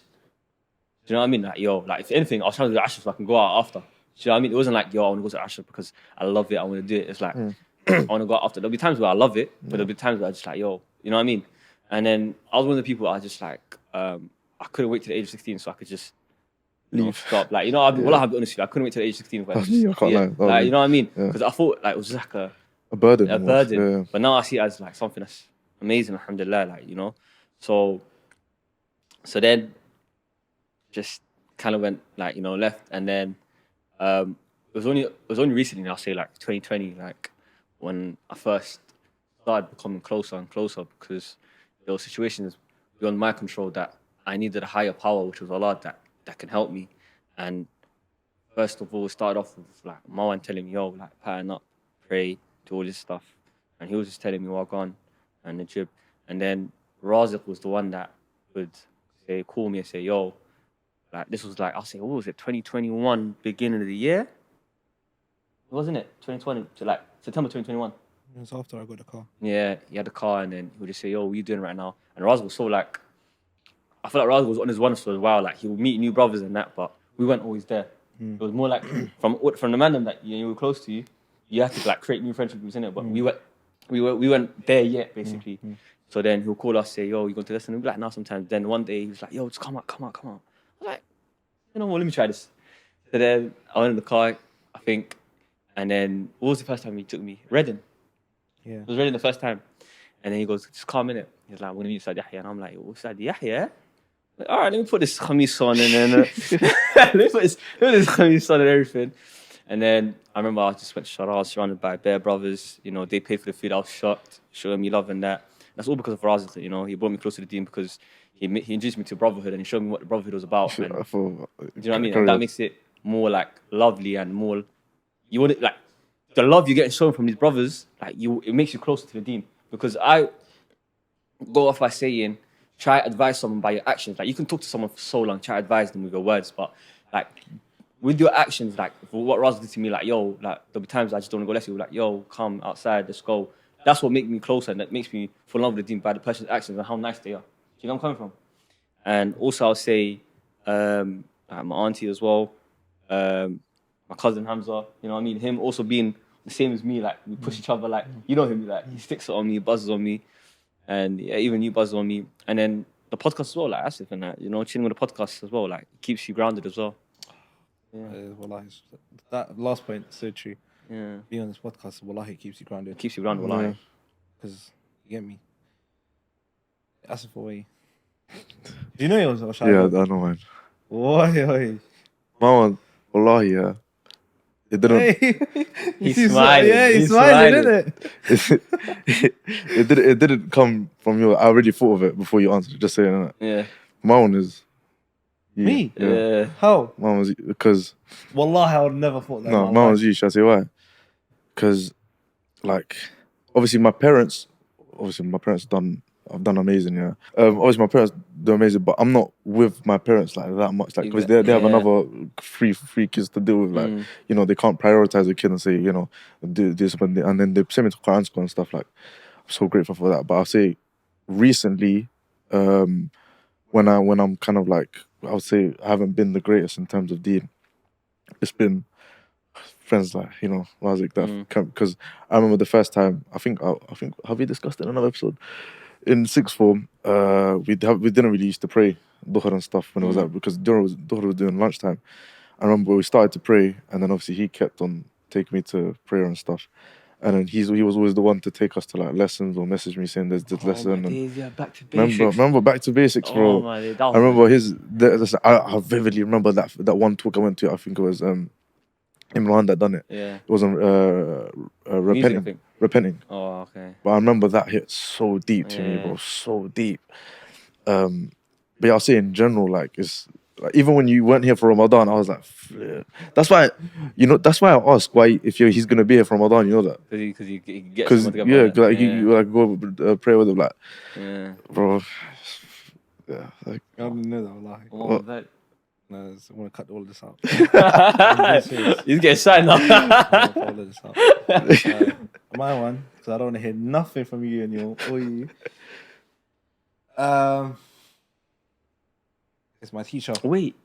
do you know what I mean? Like, like, if anything, I was trying to do the Ashr so I can go out after. Do you know what I mean? It wasn't like, I want to go to Ashr because I love it, I want to do it. It's like, I want to go out after. There'll be times where I love it, but there'll be times where I just like, you know what I mean? And then I was one of the people I just like, I couldn't wait to the age of 16 so I could just stop. Like, I'll be honest with you, I couldn't wait till the age of 16. That's me, I can't lie. That was Like, me. you know what I mean? Yeah. Because I thought like it was just like A burden. a almost. burden. Yeah. But now I see it as like something that's amazing, alhamdulillah, like, So then just kind of went like, left. And then it was only recently, I'll say like 2020, like when I first started becoming closer and closer, because there were situations beyond my control that I needed a higher power, which was Allah, that can help me. And first of all, it started off with like Marwan telling me, yo, like pattern up, pray, do all this stuff. And he was just telling me walk on and the jib. And then Razik was the one that would call me and say, yo, like this was like, I'll say, what was it, 2021, beginning of the year? Wasn't it? 2020, to like September 2021. It was after I got the car. Yeah, he had the car, and then he would just say, yo, what are you doing right now? And Razik was so like, I feel like Razik was on his one as well. Like he would meet new brothers and that, but we weren't always there. It was more like from the man that you were close to you had to like create new friendship groups in it. But we weren't there yet, basically. So then he'll call us, say, yo, you going to listen? And we'll be like, no, sometimes. Then one day he was like, yo, just come out. I was like, what, let me try this. So then I went in the car, I think, and then what was the first time he took me? Reading. Yeah. It was Reading the first time. And then he goes, just come in it. He's like, I'm going to meet Ustad Yahya. And I'm like, Ustad Yahya? Like, all right, let me put this khamis on and then let me put this khamis on and everything. And then I remember I just went to Sharaz, surrounded by bare brothers. They paid for the food. I was shocked, showing me love and that. That's all because of Razik. He brought me closer to the Deen because he introduced me to brotherhood and he showed me what the brotherhood was about. And, do you know what I mean? And that makes it more like lovely and more. You want it like the love you're getting shown from these brothers. Like it makes you closer to the Deen. Because I go off by saying, try to advise someone by your actions. Like you can talk to someone for so long, try to advise them with your words, but like with your actions, like for what Raz did to me, like yo, like there'll be times I just don't want to go less. He'll be like, yo, come outside, let's go. That's what makes me closer, and that makes me fall in love with the Deen by the person's actions and how nice they are. Do you know where I'm coming from? And also I'll say, like my auntie as well, my cousin Hamza. You know what I mean? Him also being the same as me, like we push each other, like you know him, like he sticks it on me, buzzes on me. And yeah, even you buzz on me. And then the podcast as well, like Asif and that, chilling with the podcast as well, like it keeps you grounded as well. Yeah. Wallahi, that last point is so true. Yeah. Being on this podcast, wallahi, it keeps you grounded. It keeps you grounded, wallahi. Because, you get me? Asif, away. Do you know yours or shall I Yeah, go? I know mine. Oi. My one, wallahi, yeah. It didn't. Hey. He's smiling. Yeah, he's He's smiling, smiling. isn't it? it didn't come from you. I already thought of it before you answered. Just saying that. Yeah. My one is you. Me? Yeah. How? Mine was because Wallahi, I would never thought that. no, mine was you. Should I say why? Because like obviously my parents have done amazing. Yeah. Obviously my parents do amazing, but I'm not with my parents like that much. Like because they have Yeah. another three kids to deal with. Like they can't prioritize a kid and say do something, and then they send me to Quran school and stuff. Like I'm so grateful for that. But I'll say recently, when I'm kind of like I would say I haven't been the greatest in terms of Deen. It's been friends like Razik that because I remember the first time I think have we discussed it in another episode? in sixth form, we didn't really used to pray dhuhr and stuff when it was because dhuhr was doing lunchtime. I remember we started to pray, and then obviously he kept on taking me to prayer and stuff. And then he was always the one to take us to like lessons or message me saying there's this lesson. My And days, yeah, back to basics. remember back to basics, bro. Oh my days, that was I remember I vividly remember that one talk I went to. I think it was Imran that done it. Yeah. It was on Music, I repenting. think. Repenting. Oh, okay. But I remember that hit so deep to me, Yeah. bro. So deep. But yeah, I'll say in general, like it's like, even when you weren't here for Ramadan, I was like, flip. That's why I ask why he's gonna be here for Ramadan. You know that Because you get because someone to yeah, get like you like go pray with him, like yeah. bro. Yeah, like I don't know that, wallahi. Oh, that. No, I want to cut all of this out. He's getting shy now. I wanna all of this out. My one, because I don't want to hear nothing from you and you. It's my teacher. Wait,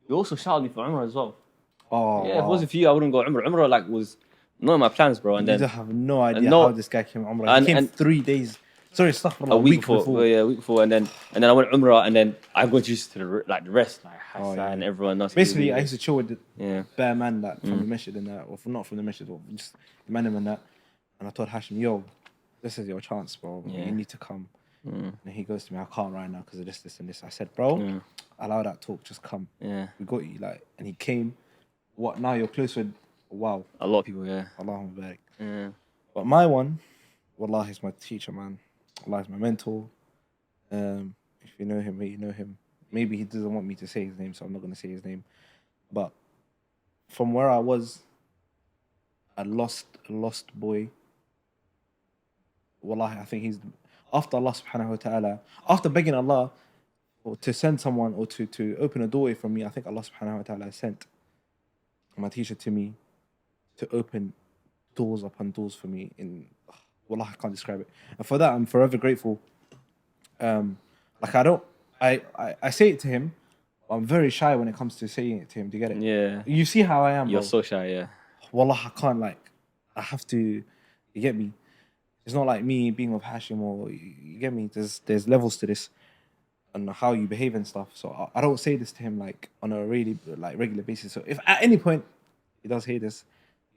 you also shouted me for Umrah as well. Oh, Yeah, if it wasn't for you, I wouldn't go Umrah. Umrah like was not in my plans, bro. And you then have no idea no- how this guy came Umrah. He came and- 3 days. Sorry, a week before. Yeah, a week before, and then I went Umrah, and then I got used to the rest, like Hassan yeah. and everyone else. Basically, I used to chill with the Yeah. bare man that from the masjid and that, or not from the masjid, or just the man and that. And I told Hashim, yo, this is your chance, bro. Yeah. You need to come. And he goes to me, I can't right now because of this and this. I said, bro, allow that talk, just come. Yeah. We got you, like, and he came. What now? You're close with? Wow, A lot of people, yeah. Allahumma barik. Yeah. But my one, wallahi, is my teacher, man. Allah is my mentor. If you know him, you know him. Maybe he doesn't want me to say his name, so I'm not going to say his name. But from where I was, a lost boy. Wallahi, I think he's after Allah subhanahu wa ta'ala, after begging Allah or to send someone or to open a doorway for me, I think Allah subhanahu wa ta'ala sent my teacher to me to open doors upon doors for me in wallah, I can't describe it. And for that I'm forever grateful. Like I say it to him, but I'm very shy when it comes to saying it to him. Do you get it? Yeah. You see how I am, You're bro. so shy, yeah. Wallah, I can't, like, I have to, you get me? It's not like me being with Hashim or, you get me? There's levels to this and how you behave and stuff. So I don't say this to him like on a really like regular basis. So if at any point he does hear this,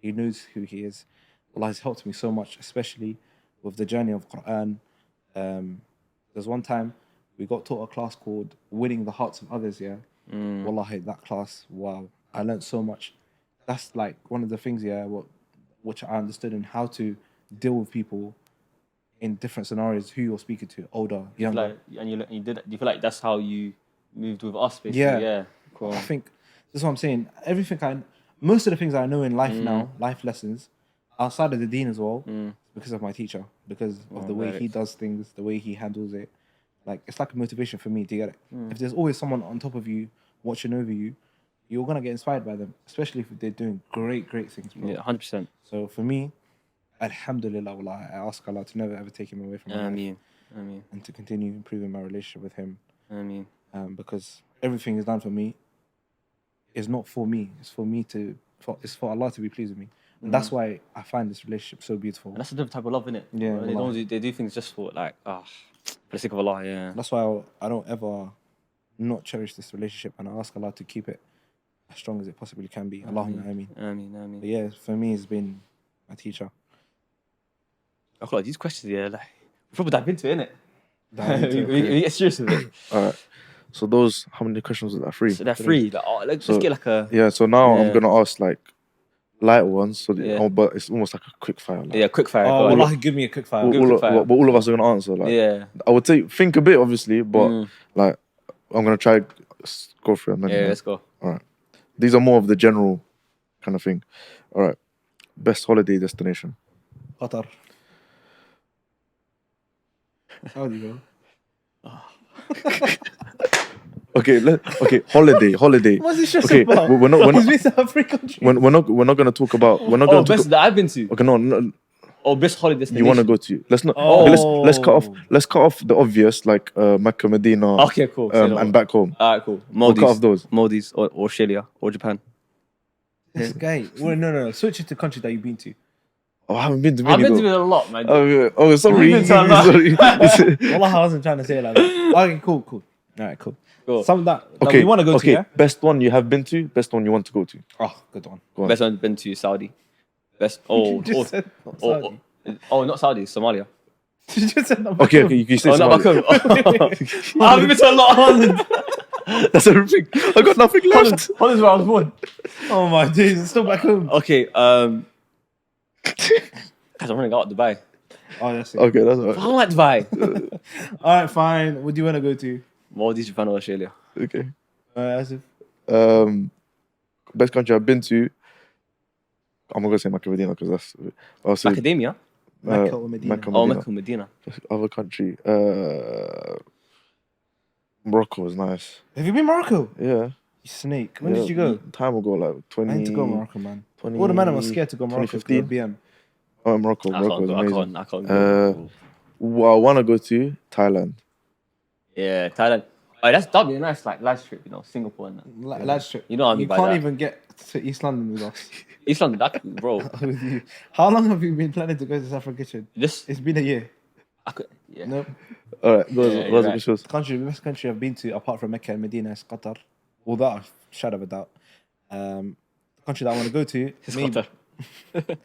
he knows who he is. Allah has helped me so much, especially with the journey of Quran. There's one time we got taught a class called Winning the Hearts of Others, yeah? Wallahi, that class, wow. I learned so much. That's like one of the things, yeah, which I understood in how to deal with people in different scenarios, who you're speaking to, older, younger. Like, and you did. Do you feel like that's how you moved with us, basically? Yeah. Yeah. Cool. I think that's what I'm saying. Most of the things I know in life now, life lessons, outside of the Deen as well, because of my teacher, because of the way he does things, the way he handles it. Like, it's like a motivation for me to get it. If there's always someone on top of you, watching over you, you're going to get inspired by them, especially if they're doing great things. Bro. Yeah, 100%. So for me, alhamdulillah, wallah, I ask Allah to never ever take him away from my life. Ameen. And to continue improving my relationship with him. Ameen. Because everything is done for me is not for me. It's for me it's for Allah to be pleased with me. And that's why I find this relationship so beautiful. And that's a different type of love, innit? Yeah, They do things just for, like, for the sake of Allah, yeah. That's why I don't ever not cherish this relationship, and I ask Allah to keep it as strong as it possibly can be. Allahumma ameen. Ameen. But yeah, for me, it's been my teacher. I feel like these questions, yeah, like, we probably dive into it, Dive into it, innit? We get serious with it. all right. So those, how many questions was that? 3. So they're free. Like, let's get like a... Yeah. So now I'm Yeah. gonna ask like light ones. So Yeah. but it's almost like a quick fire. Like, Yeah, quick fire. Oh, go on. wallahi, give me a quick fire. but all of us are gonna answer. Like, Yeah. I would say think a bit, obviously, but like I'm gonna try go through and then. Yeah, let's go. All right. These are more of the general kind of thing. All right. Best holiday destination. Qatar. How do you go? Okay, holiday. What's this just Okay, about? we're not He's been to every country. we're not gonna talk about. We're not gonna talk. Best that I've been to. Okay, no. Oh, best holiday destination. You want to go to? Let's not. Oh. Okay, let's cut off the obvious like Mecca, Medina. Okay, cool. Say no And more. back home. Alright, cool. We'll cut off those. Maldives or Australia or Japan. This guy. Well, no. Switch it to country that you've been to. Oh, I haven't been to many. I've been though. to it a lot, man. Oh, sorry. I've been to a lot. Sorry. Wallah, I wasn't trying to say it like that. Okay, cool. All right, cool. Cool. Something that Okay, we want to go to, yeah? Best one you have been to, best one you want to go to. Oh, good one. Go on. Best one been to Saudi. Best. You just said not Saudi. Not Saudi. Somalia. You just said not Okay, Bakum. you can say Oh, not Somalia. Bakum. I haven't been to a lot of Holland. That's everything. I got nothing left. Holland's where I was born. Oh my days, it's still back home. Okay. Because I'm running out of Dubai. Oh, that's it. Okay, that's all I right. don't like Dubai. All right, fine. What do you want to go to? Maldives, Japan, or Australia. Okay. Asif. Best country I've been to. I'm not gonna say Mecca Medina because that's also Academia. Mecca or Medina? Mecca Oh, Medina. Mecca, Medina. Other country. Morocco was nice. Have you been Morocco? Yeah. You snake. When Yeah, did you go? Time ago, like 20. I need to go Morocco, man. 20, All the men was scared to go Morocco. 2015. BM. Oh, Morocco. I Morocco was can't go. amazing. I can't go. Well, I want to go to Thailand. Yeah, Thailand. Oh, that'd be a nice like lads trip, Singapore and that. Lads trip. You know what I mean You by can't that. even get to East London with us. East London, that bro. With you. How long have you been planning to go to South African Kitchen? This It's been a year. I could. Yeah. No. All right, those Yeah, are you're the right. questions. The best country I've been to apart from Mecca and Medina is Qatar. Without a shadow of a doubt. The country that I want to go to It's maybe- Qatar.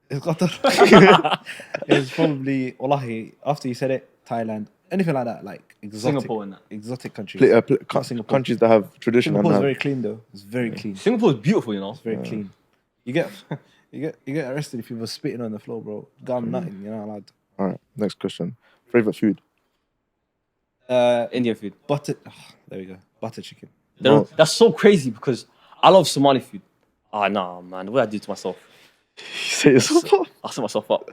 It's Qatar. It's probably wallahi, after you said it, Thailand. Anything like that, like exotic, Singapore and that. exotic countries. Not Singapore. countries that have tradition Singapore's and very clean though. It's very clean. Singapore is beautiful, It's very clean. You get you get arrested if you were spitting on the floor, bro. Gum nutting, you're not allowed. All right, next question. Favorite food? Indian food. Butter. There we go. Butter chicken. That's so crazy because I love Somali food. Ah, nah, man. What did I do to myself? You say yourself. I set myself up.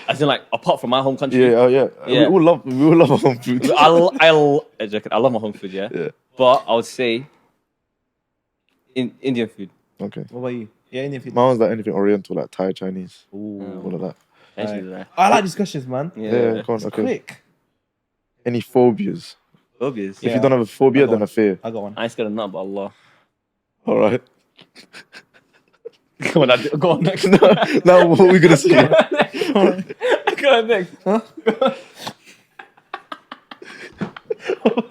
As in, like, apart from my home country. Yeah, oh yeah. Yeah. We all love our home food. I love my home food, yeah. Yeah. But I would say Indian food. Okay. What about you? Yeah, Indian food. My one's like anything Oriental, like Thai, Chinese, Ooh. all of that. Actually, I like discussions, man. Yeah, go on, It's okay. quick. Any phobias? Obvious. If Yeah. you don't have a phobia, I got then one. a fear. I got one. I ain't scared of nothing but Allah. All right. Go on, go on next. Now what are we gonna say? Go on next.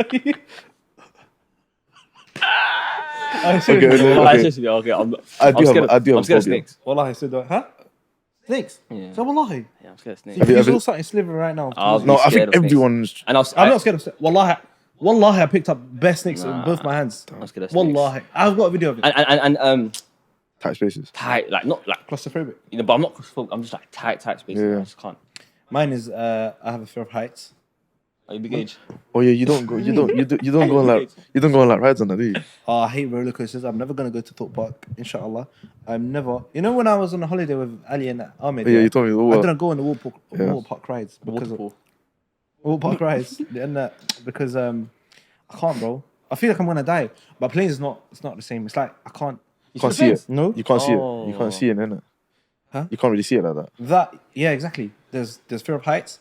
Okay. I'm I do scared have I'm a scared of phobia. snakes. Wallahi, said that. Huh? Snakes? Yeah. So wallahi. Yeah, I'm scared of snakes. If you you ever- saw something slithering right now, I'll No, be I scared think of snakes. everyone's. And I'm not scared of snakes. Wallahi, I picked up best snakes in both my hands. I'm scared of snakes. Wallahi. I've got a video of it. And Tight spaces. tight, like not like Claustrophobic. but I'm not claustrophobic. I'm just like tight spaces. Yeah. I just can't. Mine is I have a fear of heights. Are you big age? Oh yeah, you don't go on like rides on that, do you? Oh, I hate roller coasters. I'm never gonna go to Thorpe Park, inshallah. I'm never. You know when I was on a holiday with Ali and Ahmed, Yeah, you told me. I didn't go on the Yeah. water park rides because of Waterfall. water park rides, and because I can't, bro. I feel like I'm gonna die. But planes is not. It's not the same. It's like I can't. You can't see it. No. You can't see it. Oh. You can't see it, innit? Huh? You can't really see it like that. That yeah, exactly. There's fear of heights.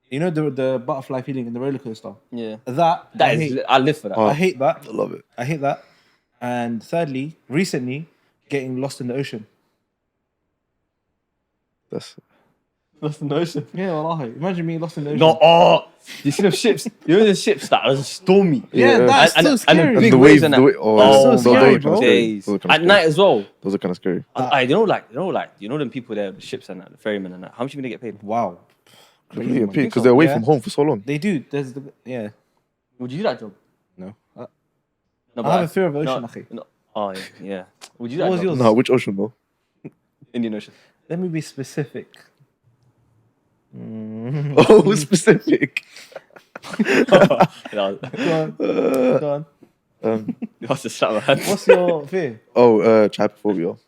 You know the butterfly feeling in the roller coaster. Yeah. That I hate. I live for that. Oh. I hate that. I love it. I hate that. And thirdly, recently, getting lost in the ocean. That's Lost in the ocean. Yeah, wallahi. Imagine me lost in the ocean. No, you see them ships? You know the ships that are stormy. Yeah, Yeah. that's And- so and- scary. and Big the waves wave. and The that. wave. Oh, Oh, so those scary, are kinda bro. scary. Days. Those are kinda At scary. night as well. Those are kind of scary. You know them people there, the ships and that, the ferrymen and that. How much you gonna get paid? Wow. Crazy, man. Because they're away Yeah. from home for so long. They do. There's the yeah. Would you do that job? No. No, I have a fear of ocean, no, akhi. no. Oh yeah. Would you do What that was job? yours? No, which ocean though? Indian Ocean. Let me be specific. Oh, specific. No, Go on. Go on. you have to slap my hand. What's your fear? Trypophobia.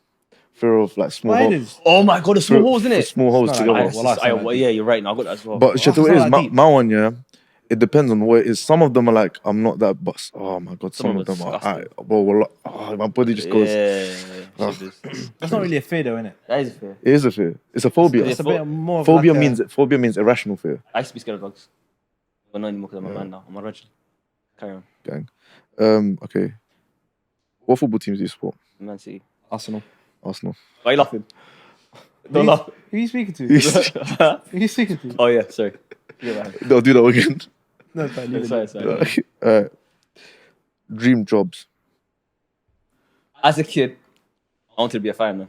Fear of like small holes. Spiders. Oh my god, the small holes in it. Small holes It's not together. like that. Well, that's not Yeah, you're right. Now I got that as well. But shit, Oh, what it it's is, not that deep. my one, yeah, it depends on what it is. Some of them are like, I'm not that, but oh my god, some of them are, my body just goes. That's not really a fear, though, innit? That is fair. It is a fear. It's a phobia. It's a bit more of Phobia like a- means irrational fear. I used to be scared of dogs. But not anymore because I'm a man now. I'm a Rajal. Carry on. Gang. Okay. What football teams do you support? Man City. Arsenal. Arsenal. Why are you laughing? Don't laugh. Who are you speaking to? Huh? Who are you speaking to? Oh yeah, sorry. Yeah, man. No, do that again. No, it's fine. leave it. Sorry. Dream jobs. As a kid, I wanted to be a fireman.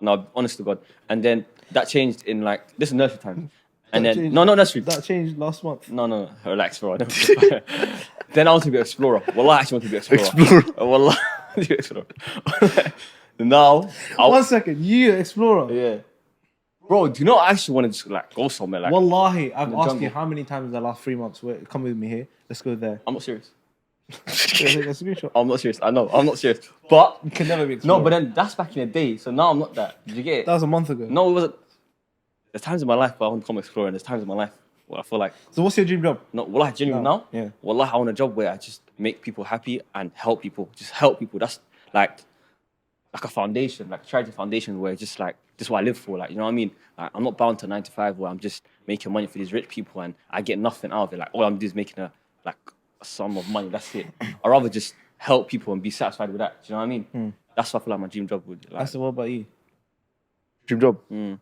No, honest to God. And then that changed in like this is nursery time. And That then changed- not nursery. That changed last month. No, relax, bro. Then I want to be an explorer. Wallah, I actually want to be an explorer. Explorer. Wallah, I want to be an explorer. Now, 1 second, you explorer. yeah, bro. Do you know I actually want to just like go somewhere like? Wallahi, I've the asked jungle. you how many times in the last 3 months. Wait, come with me here. Let's go there. I'm not serious. Take a screenshot. I'm not serious. I know. I'm not serious. But You can never be explorer. no, but then that's back in the day. So now I'm not that. Did you get it? that was a month ago. No, it wasn't. There's times in my life where I want to become an explorer, and there's times in my life where I feel like So what's your dream job? no. Wallah, genuinely No. now. Yeah. Wallah, I want a job where I just make people happy and help people. Just help people. That's like a foundation, like a charity foundation where it's just like this is what I live for. Like, you know what I mean? Like, I'm not bound to 9 to 5 where I'm just making money for these rich people and I get nothing out of it. Like all I'm doing is making a sum of money. That's it. I'd rather just help people and be satisfied with that. Do you know what I mean? That's what I feel like my dream job would. Like, I said, what about you? Dream job. mm,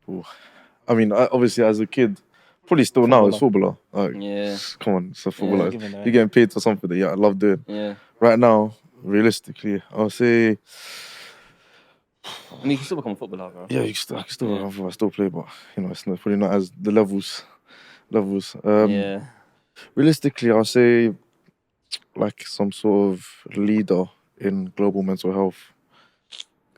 Ooh. I mean, obviously as a kid, probably still now is footballer. Like, yeah, come on, it's a footballer. given that. You're getting paid for something that I love doing. yeah. Right now, realistically, I'll say I mean, you can still become a footballer, bro. yeah, I can still play, but you know, it's not, probably not as the levels. Yeah. Realistically, I'll say like some sort of leader in global mental health.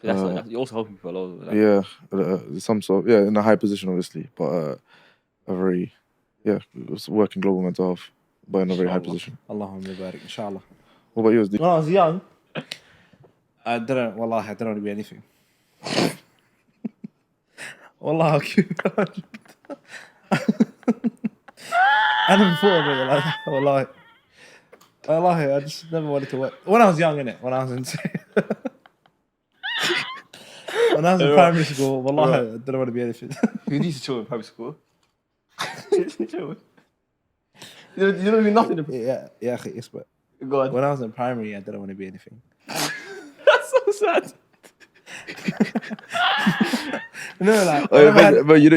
You're also helping people a lot. Like, Yeah, some sort of, in a high position, obviously, but a very, work in global mental health, but in a very high Inshallah. position. Allahumma barik, inshallah. What about yours? When I was young, I didn't want to be anything. Wallah, I'll keep it 100. I never thought of it like that. Wallahi, I just never wanted to work. When I was young, innit? When I was in when I was in primary school, wallahi, I didn't want to be anything. Who needs to chill in primary school? Chill. You don't mean nothing. yeah, yes, but Go on. when I was in primary, I didn't want to be anything. That's so sad. No, like, But you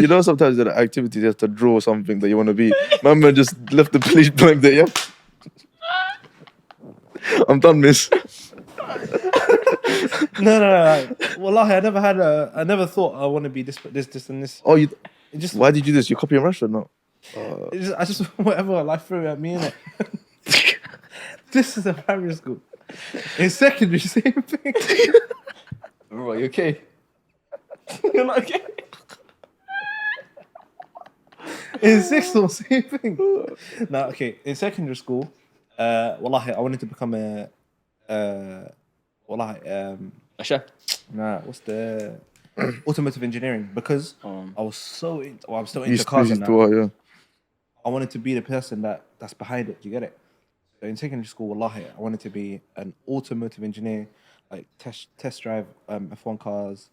know sometimes the activity you have to draw something that you want to be. My man just left the police blank there. Yeah, I'm done, miss. no. Like, wallahi, I never thought I want to be this, and this. Oh, It just, why did you do this? You copying Russia? No. I just whatever life threw at me, innit? This is a primary school. In secondary, same thing. Bro, you okay? You're not okay? In sixth form, same thing. No, okay. In secondary school, wallahi, I wanted to become a Asha? what's the automotive engineering, because I was so into, I'm still into You cars and used that. to, yeah. I wanted to be the person that's behind it. Do you get it? So in secondary school, wallahi, I wanted to be an automotive engineer, like test drive F1 cars,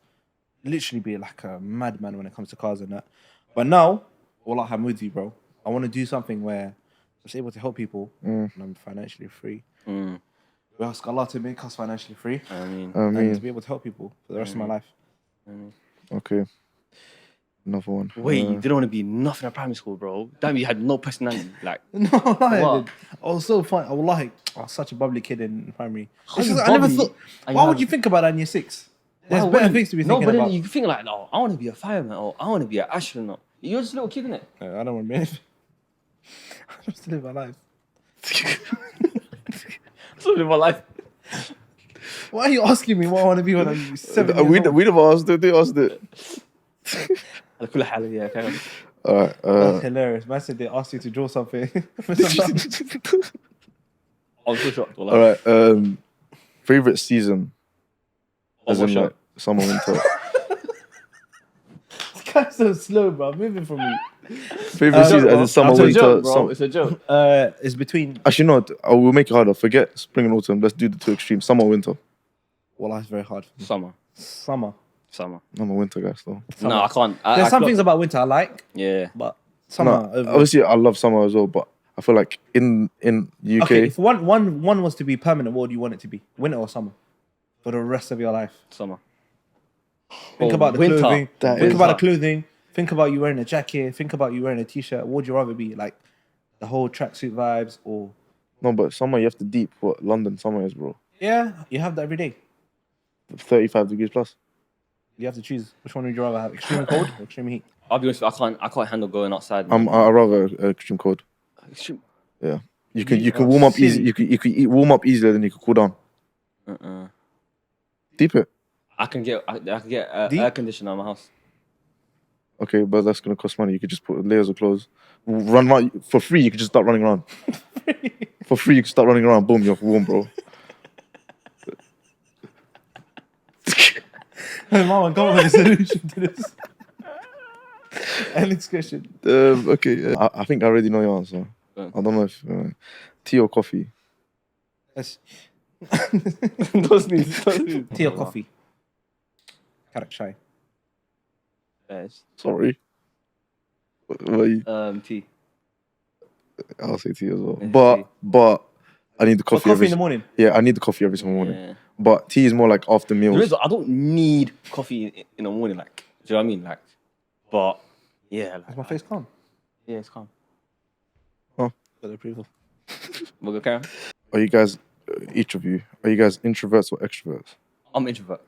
literally be like a madman when it comes to cars and that. But now, wallahi, I'm with you, bro. I want to do something where I'm just able to help people and I'm financially free. We ask Allah to make us financially free I mean, and to be able to help people for the rest of my life. Okay. Another one. wait, you didn't want to be nothing at primary school, bro. Damn, you had no personality. Like, No, wallahi, I What? did. I was so fun. I was such a bubbly kid in primary. It's you just, I never bubbly thought. and Why you would have- you think about that in year 6? There's why better wouldn't- things to be No, thinking but then about. you think like, no, I want to be a fireman or I want to be an astronaut. You're just a little kid, innit? I don't want to be anything. I just live my life. That's living my life. Why are you asking me what I want to be when I'm 7 years old? We never asked it. They asked it. على كل حال, yeah, okay. All right. That's hilarious. Man said they asked you to draw something. for some time. I'm so shocked. All right. Favorite season, Oh, as in what like summer, winter. This guy's so slow, bro. Moving from me. Favorite season, as in summer, It's a winter. joke, bro. It's a joke. It's between. Actually, no. I will make it harder. Forget spring and autumn. Let's do the two extremes. Summer, winter. Well, that's very hard for me. Summer. Summer. I'm a winter guy still. No, I can't. There's some things about winter I like, Yeah. but summer. No, over. obviously, I love summer as well, but I feel like in UK, Okay, if one was to be permanent, what would you want it to be? Winter or summer? For the rest of your life? Summer. Think about the winter. clothing. That Think is about the hot. clothing. Think about you wearing a jacket. Think about you wearing a t-shirt. What would you rather be like? The whole tracksuit vibes, or No, but summer you have to deep what London summer is, bro. yeah, you have that every day. 35 degrees plus. You have to choose which one would you rather have: extreme cold or extreme heat. I'll be honest with you, I can't handle going outside. I Man. rather extreme cold. Extreme- Yeah. You You can are warm up easy. silly. You could warm up easier than you could cool down. Deep it. I can get Deep? air conditioner in my house. Okay, but that's gonna cost money. You could just put layers of clothes. Run around for free. You could just start running around. For free, you can start running around. Boom, you're warm, bro. Hey, Mama, come up with a solution to this. Next question. Okay, I think I already know your answer. Go on. I don't know if tea or coffee. Yes. Those needs. Tea or coffee? Karak shy. Sorry. What you- Tea. I'll say tea as well. Yeah, tea. But I need the Or coffee. coffee in the morning. Yeah, I need the coffee every single morning. Yeah. But tea is more like after The meals. reason I don't need coffee in the morning, like, do you know what I mean? Like, but yeah, Is like, my face calm? yeah, it's calm. Got the approval. We'll go carry on. Are you guys, each of you, are you guys introverts or extroverts? I'm introvert.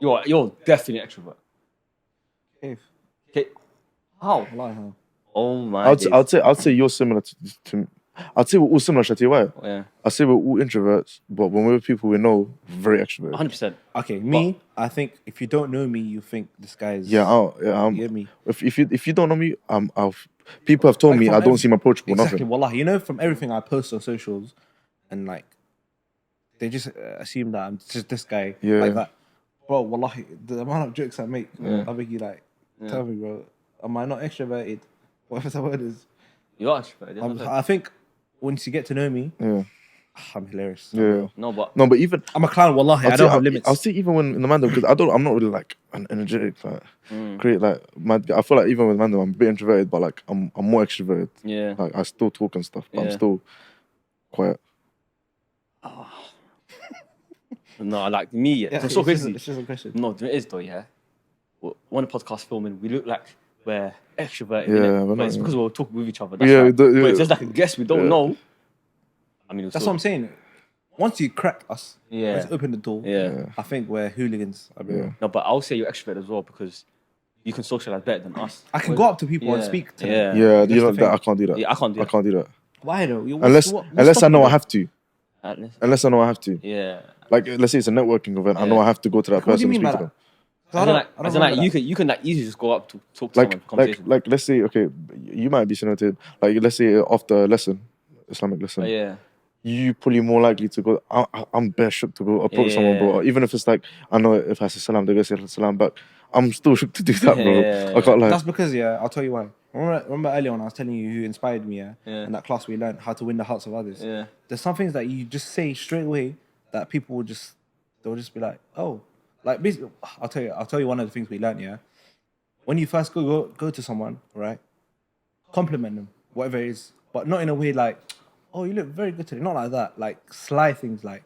You're definitely extrovert. Cave. Okay. How? Wallahi, huh? Oh my days. I'd say you're similar to I'd say we're all similar, Shati. Why? Yeah. I'd say we're all introverts, but when we're with people we know, we're very extroverted. 100%. Okay, me, I think if you don't know me, you think this guy is. Yeah, you get me? if you don't know me, people have told Like me from I don't every- seem approachable. Exactly, Nothing. wallahi. You know, from everything I post on socials, and like, they just assume that I'm just this guy. Yeah. Like that. Bro, wallahi, the amount of jokes I make, Yeah. I think you like, tell me, bro, am I not extroverted? Whatever the word is. You are extroverted. I think once you get to know me, Yeah, I'm hilarious. yeah. No, but No, but even I'm a clown, wallahi. I don't have limits. I'll say even when in the Mandem because I'm not really like an energetic like create like I feel like even with Mandem I'm a bit introverted, but like I'm more extroverted. yeah. Like I still talk and stuff, but I'm Yeah. still quiet. No, like me, yeah. Yeah, It's so crazy. It's just a question. No, it is though, yeah. One podcast filming, we look like we're extroverted. Yeah, innit? we're But not, it's yeah. because we're talking with each other. That's Yeah, right. the- But yeah. if there's like a guest we don't Yeah. know, I mean, That's what I'm saying. Once you crack us, Yeah. let's open the door. Yeah. I think we're hooligans. I mean, Yeah. No, but I'll say you're extroverted as well because you can socialize better than us. I can go up to people and Yeah. speak to Yeah. them. Yeah, That's you know the that thing. I can't do that. Yeah, I can't do I that. can't do that Why though? unless I know I have to. At least- Unless I know I have to. Yeah. Like let's say it's a networking event, I know Yeah. I have to go to that What do you person and mean speak by to them. that? As in, like, you can like easily just go up to talk to someone, conversation. Like let's say okay, you might be similar to like let's say after a lesson, Islamic lesson, But yeah. you probably more likely to go. I'm bare shook to go approach someone, bro. Yeah. Even if it's like I know if I say salam, they're gonna say salam back. I'm still shook to do that, bro. Yeah. I can't lie. That's because I'll tell you why. Remember earlier when I was telling you who inspired me, Yeah. in that class we learned how to win the hearts of others. Yeah. There's some things that you just say straight away that people will they'll just be like, oh, like basically, I'll tell you one of the things we learned. Yeah, when you first go to someone, right, compliment them, whatever it is, but not in a way like, oh, you look very good today. Not like that. Like sly things like,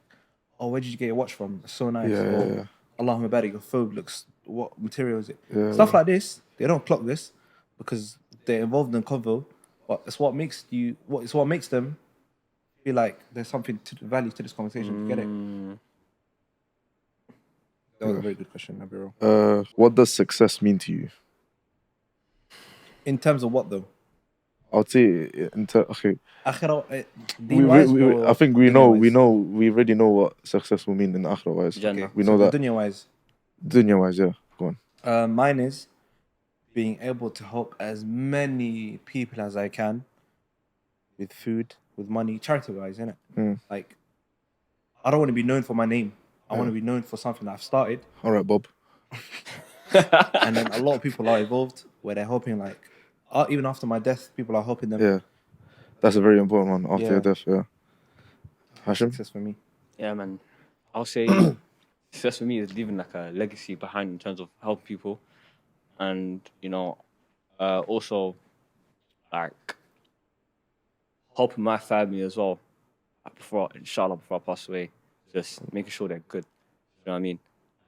oh, where did you get your watch from? It's so nice. Yeah, or, yeah, yeah. Allahumma barik, your phone looks. What material is it? Yeah, Stuff like this. They don't clock this because they're involved in convo. But it's what makes it's what makes them feel like there's something to value to this conversation. You get it? That was a very good question, Nabiro. What does success mean to you? In terms of what though? I'll say okay. Akhirah, I think we already know what success will mean in akhirah wise. Jannah. We know that Dunya wise, dunya wise, yeah. Go on. mine is being able to help as many people as I can with food, with money, charity wise, innit? Like, I don't want to be known for my name. I want to be known for something that I've started. All right, Bob. And then a lot of people are involved where they're helping, like, even after my death, people are helping them. Yeah, that's a very important one after Yeah. your death. Yeah. Hashim. Success for me. Yeah, man. I'll say success for me is leaving like a legacy behind in terms of helping people, and also like helping my family as well. Like, before I pass away, just making sure they're good. You know what I mean?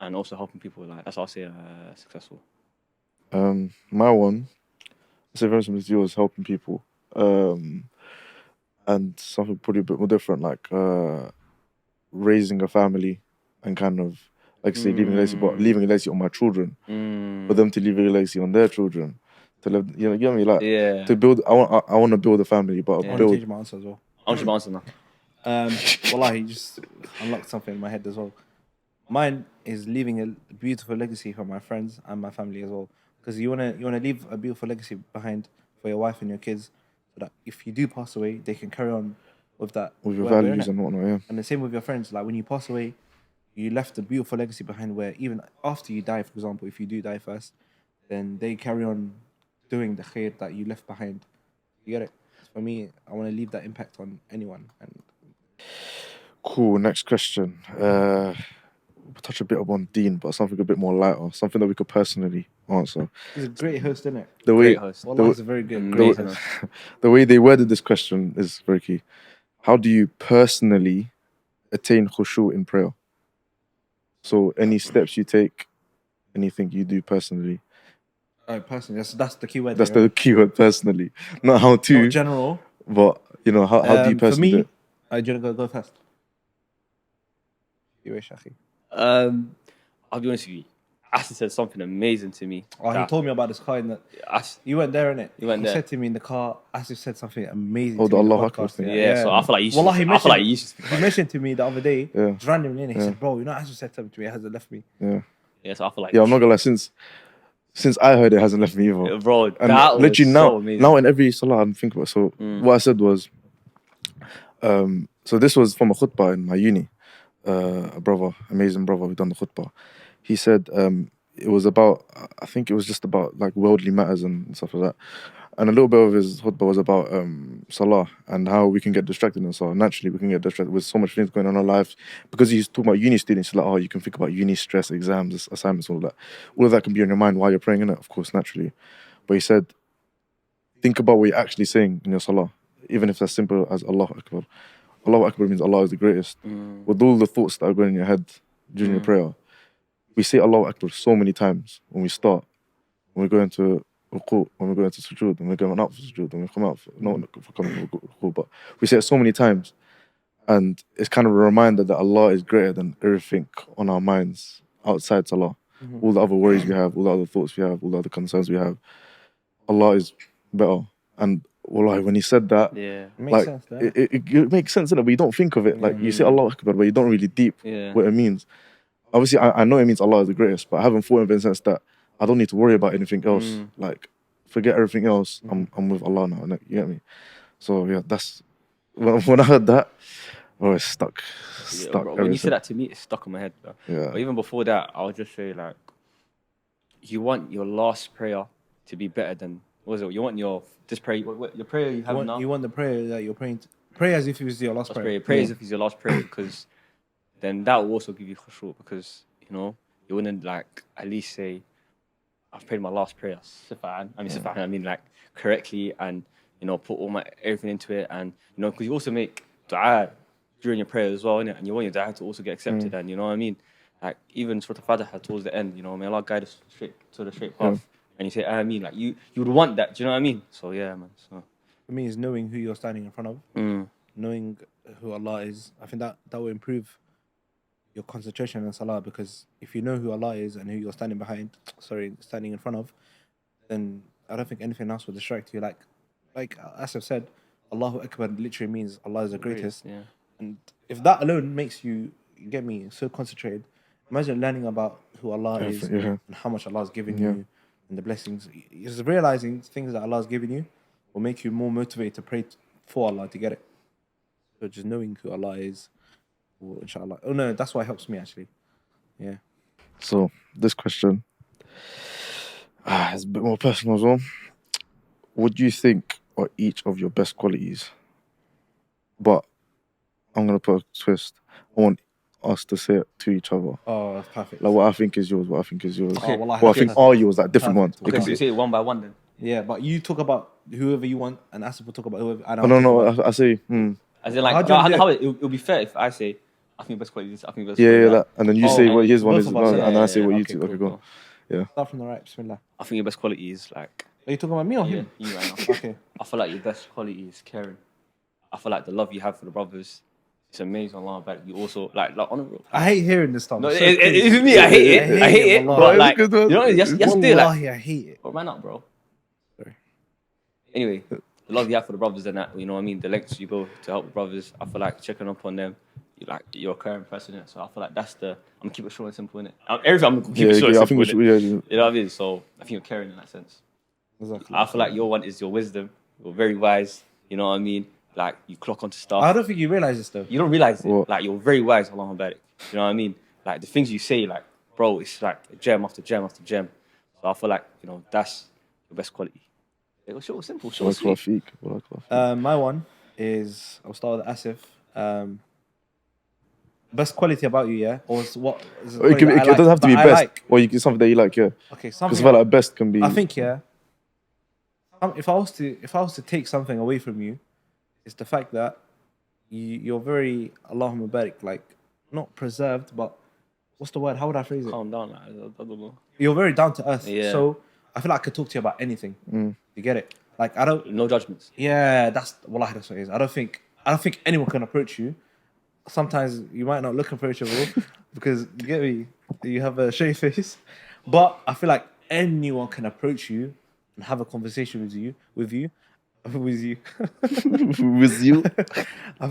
and also helping people. Like that's what I'll say successful. My one, I say very similar to yours, helping people. And something probably a bit more different, like raising a family and kind of, like say, leaving a legacy, but leaving a legacy on my children, for them to leave a legacy on their children, to live, you get me, like Yeah. to build. I want to build a family, but I want to build. change my answer as well. I'm just answer now. Wallahi, you just unlocked something in my head as well. Mine is leaving a beautiful legacy for my friends and my family as well. Because you wanna leave a beautiful legacy behind for your wife and your kids, so that if you do pass away, they can carry on with that. With your whatever, values innit? and whatnot, yeah. And the same with your friends. Like when you pass away, you left a beautiful legacy behind where even after you die, for example, if you do die first, then they carry on doing the khair that you left behind. You get it? For me, I want to leave that impact on anyone. And Cool. Next question. We'll touch a bit upon Dean, but something a bit more lighter, something that we could personally answer. he's a great host, isn't it? The way Great host. Wallah, he's a very good, Amazing great host. host. the way they worded this question is very key. How do you personally attain khushu in prayer? So any steps you take, anything you do personally. Personally, that's the key word. That's there, the keyword, personally. Not how to, Not general. but how do you For personally do me, it? do you want to go first? You wish, Akhi. I'll be honest with you. Aston said something amazing to me. Oh, he told me about this car in that. You went there, innit? You went he there. said to me in the car, Asif said something amazing Oh, to the me in the Allah podcast. Akbar thing. Yeah, so I feel like you should. Wallah, I feel like you should speak. He mentioned to me the other day, Yeah. just randomly, innit? He said, bro, Asif said something to me, it hasn't left me. Yeah. Yeah, so I feel like. Yeah, I'm not gonna lie. Since I heard it, hasn't left me either. Bro, And that was literally so amazing. now in every salah I'm thinking about. So what I said was, so this was from a khutbah in my uni. A brother, amazing brother, who done the khutbah. He said it was about, I think it was just about like worldly matters and stuff like that. And a little bit of his khutbah was about salah and how we can get distracted in salah. Naturally, we can get distracted with so much things going on in our lives. Because he's talking about uni students, he's like, oh, you can think about uni stress, exams, assignments, all that. All of that can be on your mind while you're praying, innit? Of course, naturally. But he said, think about what you're actually saying in your salah, even if it's as simple as Allahu Akbar. Allahu Akbar means Allah is the greatest. With all the thoughts that are going in your head during your prayer, we say Allahu Akbar so many times when we start, when we go into ruku', when we go into sujood, when we're going out for sujood, when we come out for coming for ruku', but we say it so many times. And it's kind of a reminder that Allah is greater than everything on our minds outside Salah. All the other worries we have, all the other thoughts we have, all the other concerns we have. Allah is better. And wallahi, when he said that, Yeah. It makes like sense, though. it makes sense, innit? But you don't think of it. Like you say Allah Akbar, but you don't really deep what it means. Obviously, I know it means Allah is the greatest, but I haven't thought of it in the sense that I don't need to worry about anything else. Like, forget everything else. I'm with Allah now. Innit? You get me? So yeah, that's when I heard that, it's stuck. Yeah, Stuck. bro, when you said that to me, it stuck in my head, bro. Yeah. But even before that, I would just say like, you want your last prayer to be better than what was it? You want your your prayer you have now. You want the prayer that you're praying. Pray as if it was your last prayer. Pray as if it's your last prayer, because then that will also give you khushu, because you wouldn't like at least say, I've prayed my last prayer, sifan. I mean like correctly, and put all my everything into it, and because you also make du'a during your prayer as well, innit? And you want your du'a to also get accepted, and you know what I mean. Like even Surah Al-Fatiha towards the end, may Allah guide us straight to the straight path, and you say Ameen, like you would want that. Do you know what I mean? So yeah, man. So For me, is knowing who you're standing in front of, knowing who Allah is. I think that will improve your concentration in salah, because if you know who Allah is and who you're standing in front of, then I don't think anything else will distract you. Like as I've said, Allahu Akbar literally means Allah is the greatest. yeah. And if that alone makes you get me so concentrated, imagine learning about who Allah is and how much Allah has given you and the blessings. Just realizing things that Allah has given you will make you more motivated to pray for Allah to get it. So just knowing who Allah is, or inshallah. Oh no, that's why it helps me actually. Yeah. So this question is a bit more personal as well. What do you think are each of your best qualities? But I'm gonna put a twist. I want us to say it to each other. Oh, that's perfect. Like what I think is yours, what I think is yours. Oh, well, what I think are yours, like different ones. Okay, so you say it one by one then. Yeah, but you talk about whoever you want, and Asif will talk about whoever. And No, I say. As in like, How do you wanna do it'll be fair if I say, I think best quality is. I think best Yeah, quality. yeah, that. And then you Oh, say and what his one both is, of us, and yeah, then I yeah, say yeah. what you Okay, two. cool, Okay, go on. cool. Yeah. Start from the right. Bismillah. I think your best quality is like. Are you talking about me or Yeah, him? you right now. Okay. I feel like your best quality is caring. I feel like the love you have for the brothers, it's amazing. Allah, but you also like on the real. I hate hearing this stuff. No, It's so it's cringe. me. I hate it. I I hate hate it, it. wallah. But It's like, good, man. you know, just do it. Like, Wallahi, I hate it. but man up, bro. Sorry. Anyway, the love you have for the brothers and that, you know what I mean? The lengths you go to help the brothers. I feel like checking up on them. You're a caring person, innit? So I feel like that's the. I'm gonna keep it short and simple, innit? Everything I'm gonna keep it short and I simple. think we should. innit? Yeah, You know what I mean? So I think you're caring in that sense. Exactly. I feel like your one is your wisdom. You're very wise. You know what I mean? Like you clock onto stuff. I don't think you realize this though. You don't realize it. What? Like you're very wise, Allah Mubarak. You know what I mean? Like the things you say, like bro, it's like gem after gem after gem. So I feel like that's your best quality. It was short, simple, short, Barakallah sweet. feek. Barakallah feek. My one is I'll start with Asif. Best quality about you, yeah, or what? Is It, can, it doesn't have to be best, Like. or something that you like. Yeah, Okay, because something. I feel like best can be. I think yeah. If I was to take something away from you, it's the fact that you're very Allahumma barik, like not preserved, but what's the word? How would I phrase it? Calm down, like, I don't know. You're very down to earth. Yeah. So I feel like I could talk to you about anything. You get it? Like I don't. No judgments. Yeah, that's wallahi, that's what it is. I don't think anyone can approach you. Sometimes you might not look approachable because you get me. You have a shaved face, but I feel like anyone can approach you and have a conversation with you. With you. I feel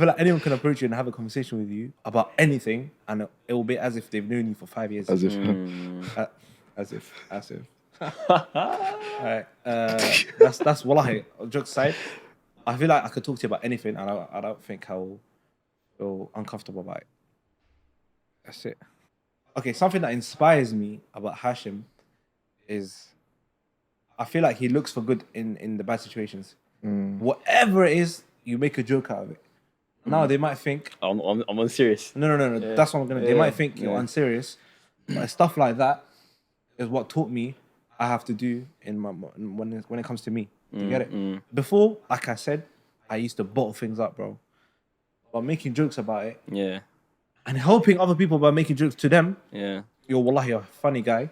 like anyone can approach you and have a conversation with you about anything, and it will be as if they've known you for 5 years. As if. As if. Alright, that's wallahi. Jokes aside, I feel like I could talk to you about anything, and I don't think I'll feel uncomfortable about it. That's it. Okay, something that inspires me about Hashim is I feel like he looks for good in the bad situations. Whatever it is, you make a joke out of it. Now they might think I'm unserious. no. Yeah. That's what I'm gonna. They Yeah. might think you're unserious, but stuff like that is what taught me I have to do in my when it comes to me. You get it? Before, like I said, I used to bottle things up, bro. But making jokes about it Yeah, and helping other people by making jokes to them, yeah. you're wallahi a funny guy.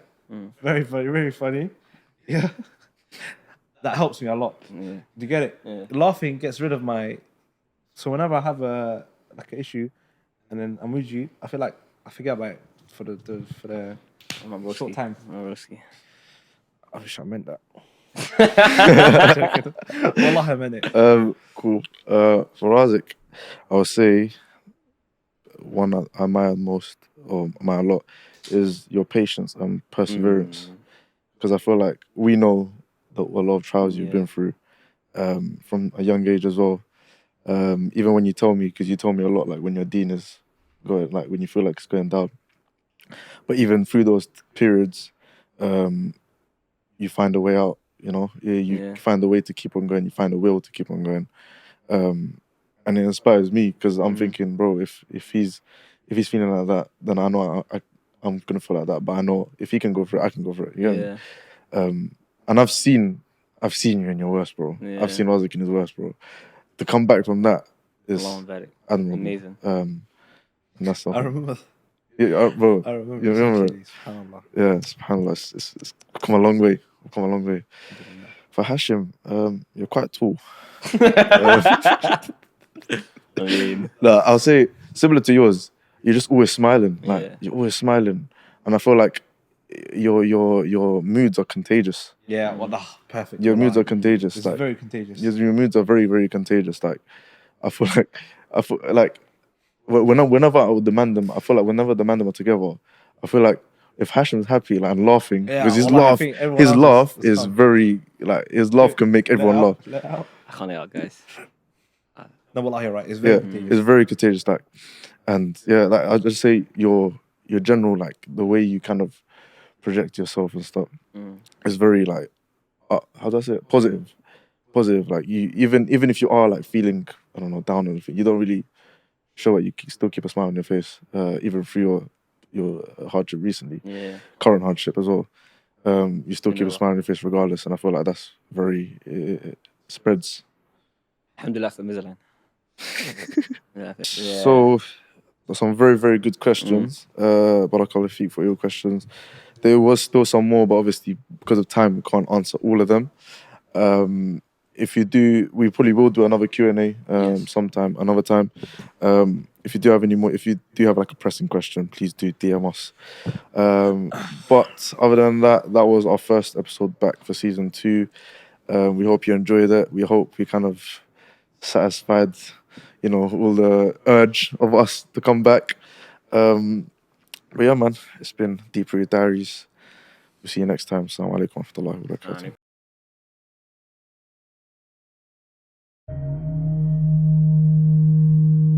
Very funny, very funny. Yeah. That helps me a lot. Yeah. Do you get it? Yeah. Laughing gets rid of my. So whenever I have an issue, and then I'm with you, I feel like I forget about it for the short time. I wish I meant that. Wallahi, I meant it. Cool. For Razik, I would say one that I admire most, or admire a lot, is your patience and perseverance. Because I feel like we know a lot of trials you've been through from a young age as well. Even when you told me, because you told me a lot, like when your Deen is going, like when you feel like it's going down. But even through those periods, you find a way out. You find a way to keep on going. You find a will to keep on going, and it inspires me because I'm thinking, bro, if he's feeling like that, then I know I'm gonna feel like that. But I know if he can go for it, I can go for it. You know? And I've seen you in your worst, bro. Yeah. I've seen Razik in his worst, bro. To come back from that is admirable. Amazing. And that's all. I remember. Yeah, bro. I remember. You remember? Actually, subhanallah. Yeah, subhanAllah. It's come a long way. Come a long way. For Hashim, you're quite tall. I mean, I'll say similar to yours. You're just always smiling. Like Yeah. you're always smiling, and I feel like your moods are contagious. Yeah, wallah, perfect. Your moods Wallah. are contagious. It's like very contagious. your moods are very, very contagious. Like I feel like whenever I would demand them, I feel like whenever the man them are together, I feel like if Hashim's happy like, and laughing, Yeah, because wallah, I think everyone his else laugh is is calm. very like his laugh can make everyone laugh. Let out. I can't out, guys. No, wallah, you're right. It's very Yeah, contagious. it's very contagious. Like, and yeah, like I'll just say your general like the way you kind of project yourself and stuff is very like how do I say it? Positive. Like you even if you are like feeling I don't know down or anything, you don't really show it. You still keep a smile on your face, even through your hardship recently, current hardship as well. You still keep a smile on your face regardless, and I feel like that's very it spreads. Alhamdulillah for Mizlan. Yeah. So some very, very good questions. Barakallah Feek for your questions. There was still some more, but obviously because of time, we can't answer all of them. If you do, we probably will do another Q&A sometime, another time. If you do have any more, if you do have like a pressing question, please do DM us. But other than that, that was our first episode back for season 2. We hope you enjoyed it. We hope we kind of satisfied, all the urge of us to come back. But yeah, man, it's been Deep Rooted Diaries. We'll see you next time. Assalamu alaikum wa rahmatullahi wa barakatuh.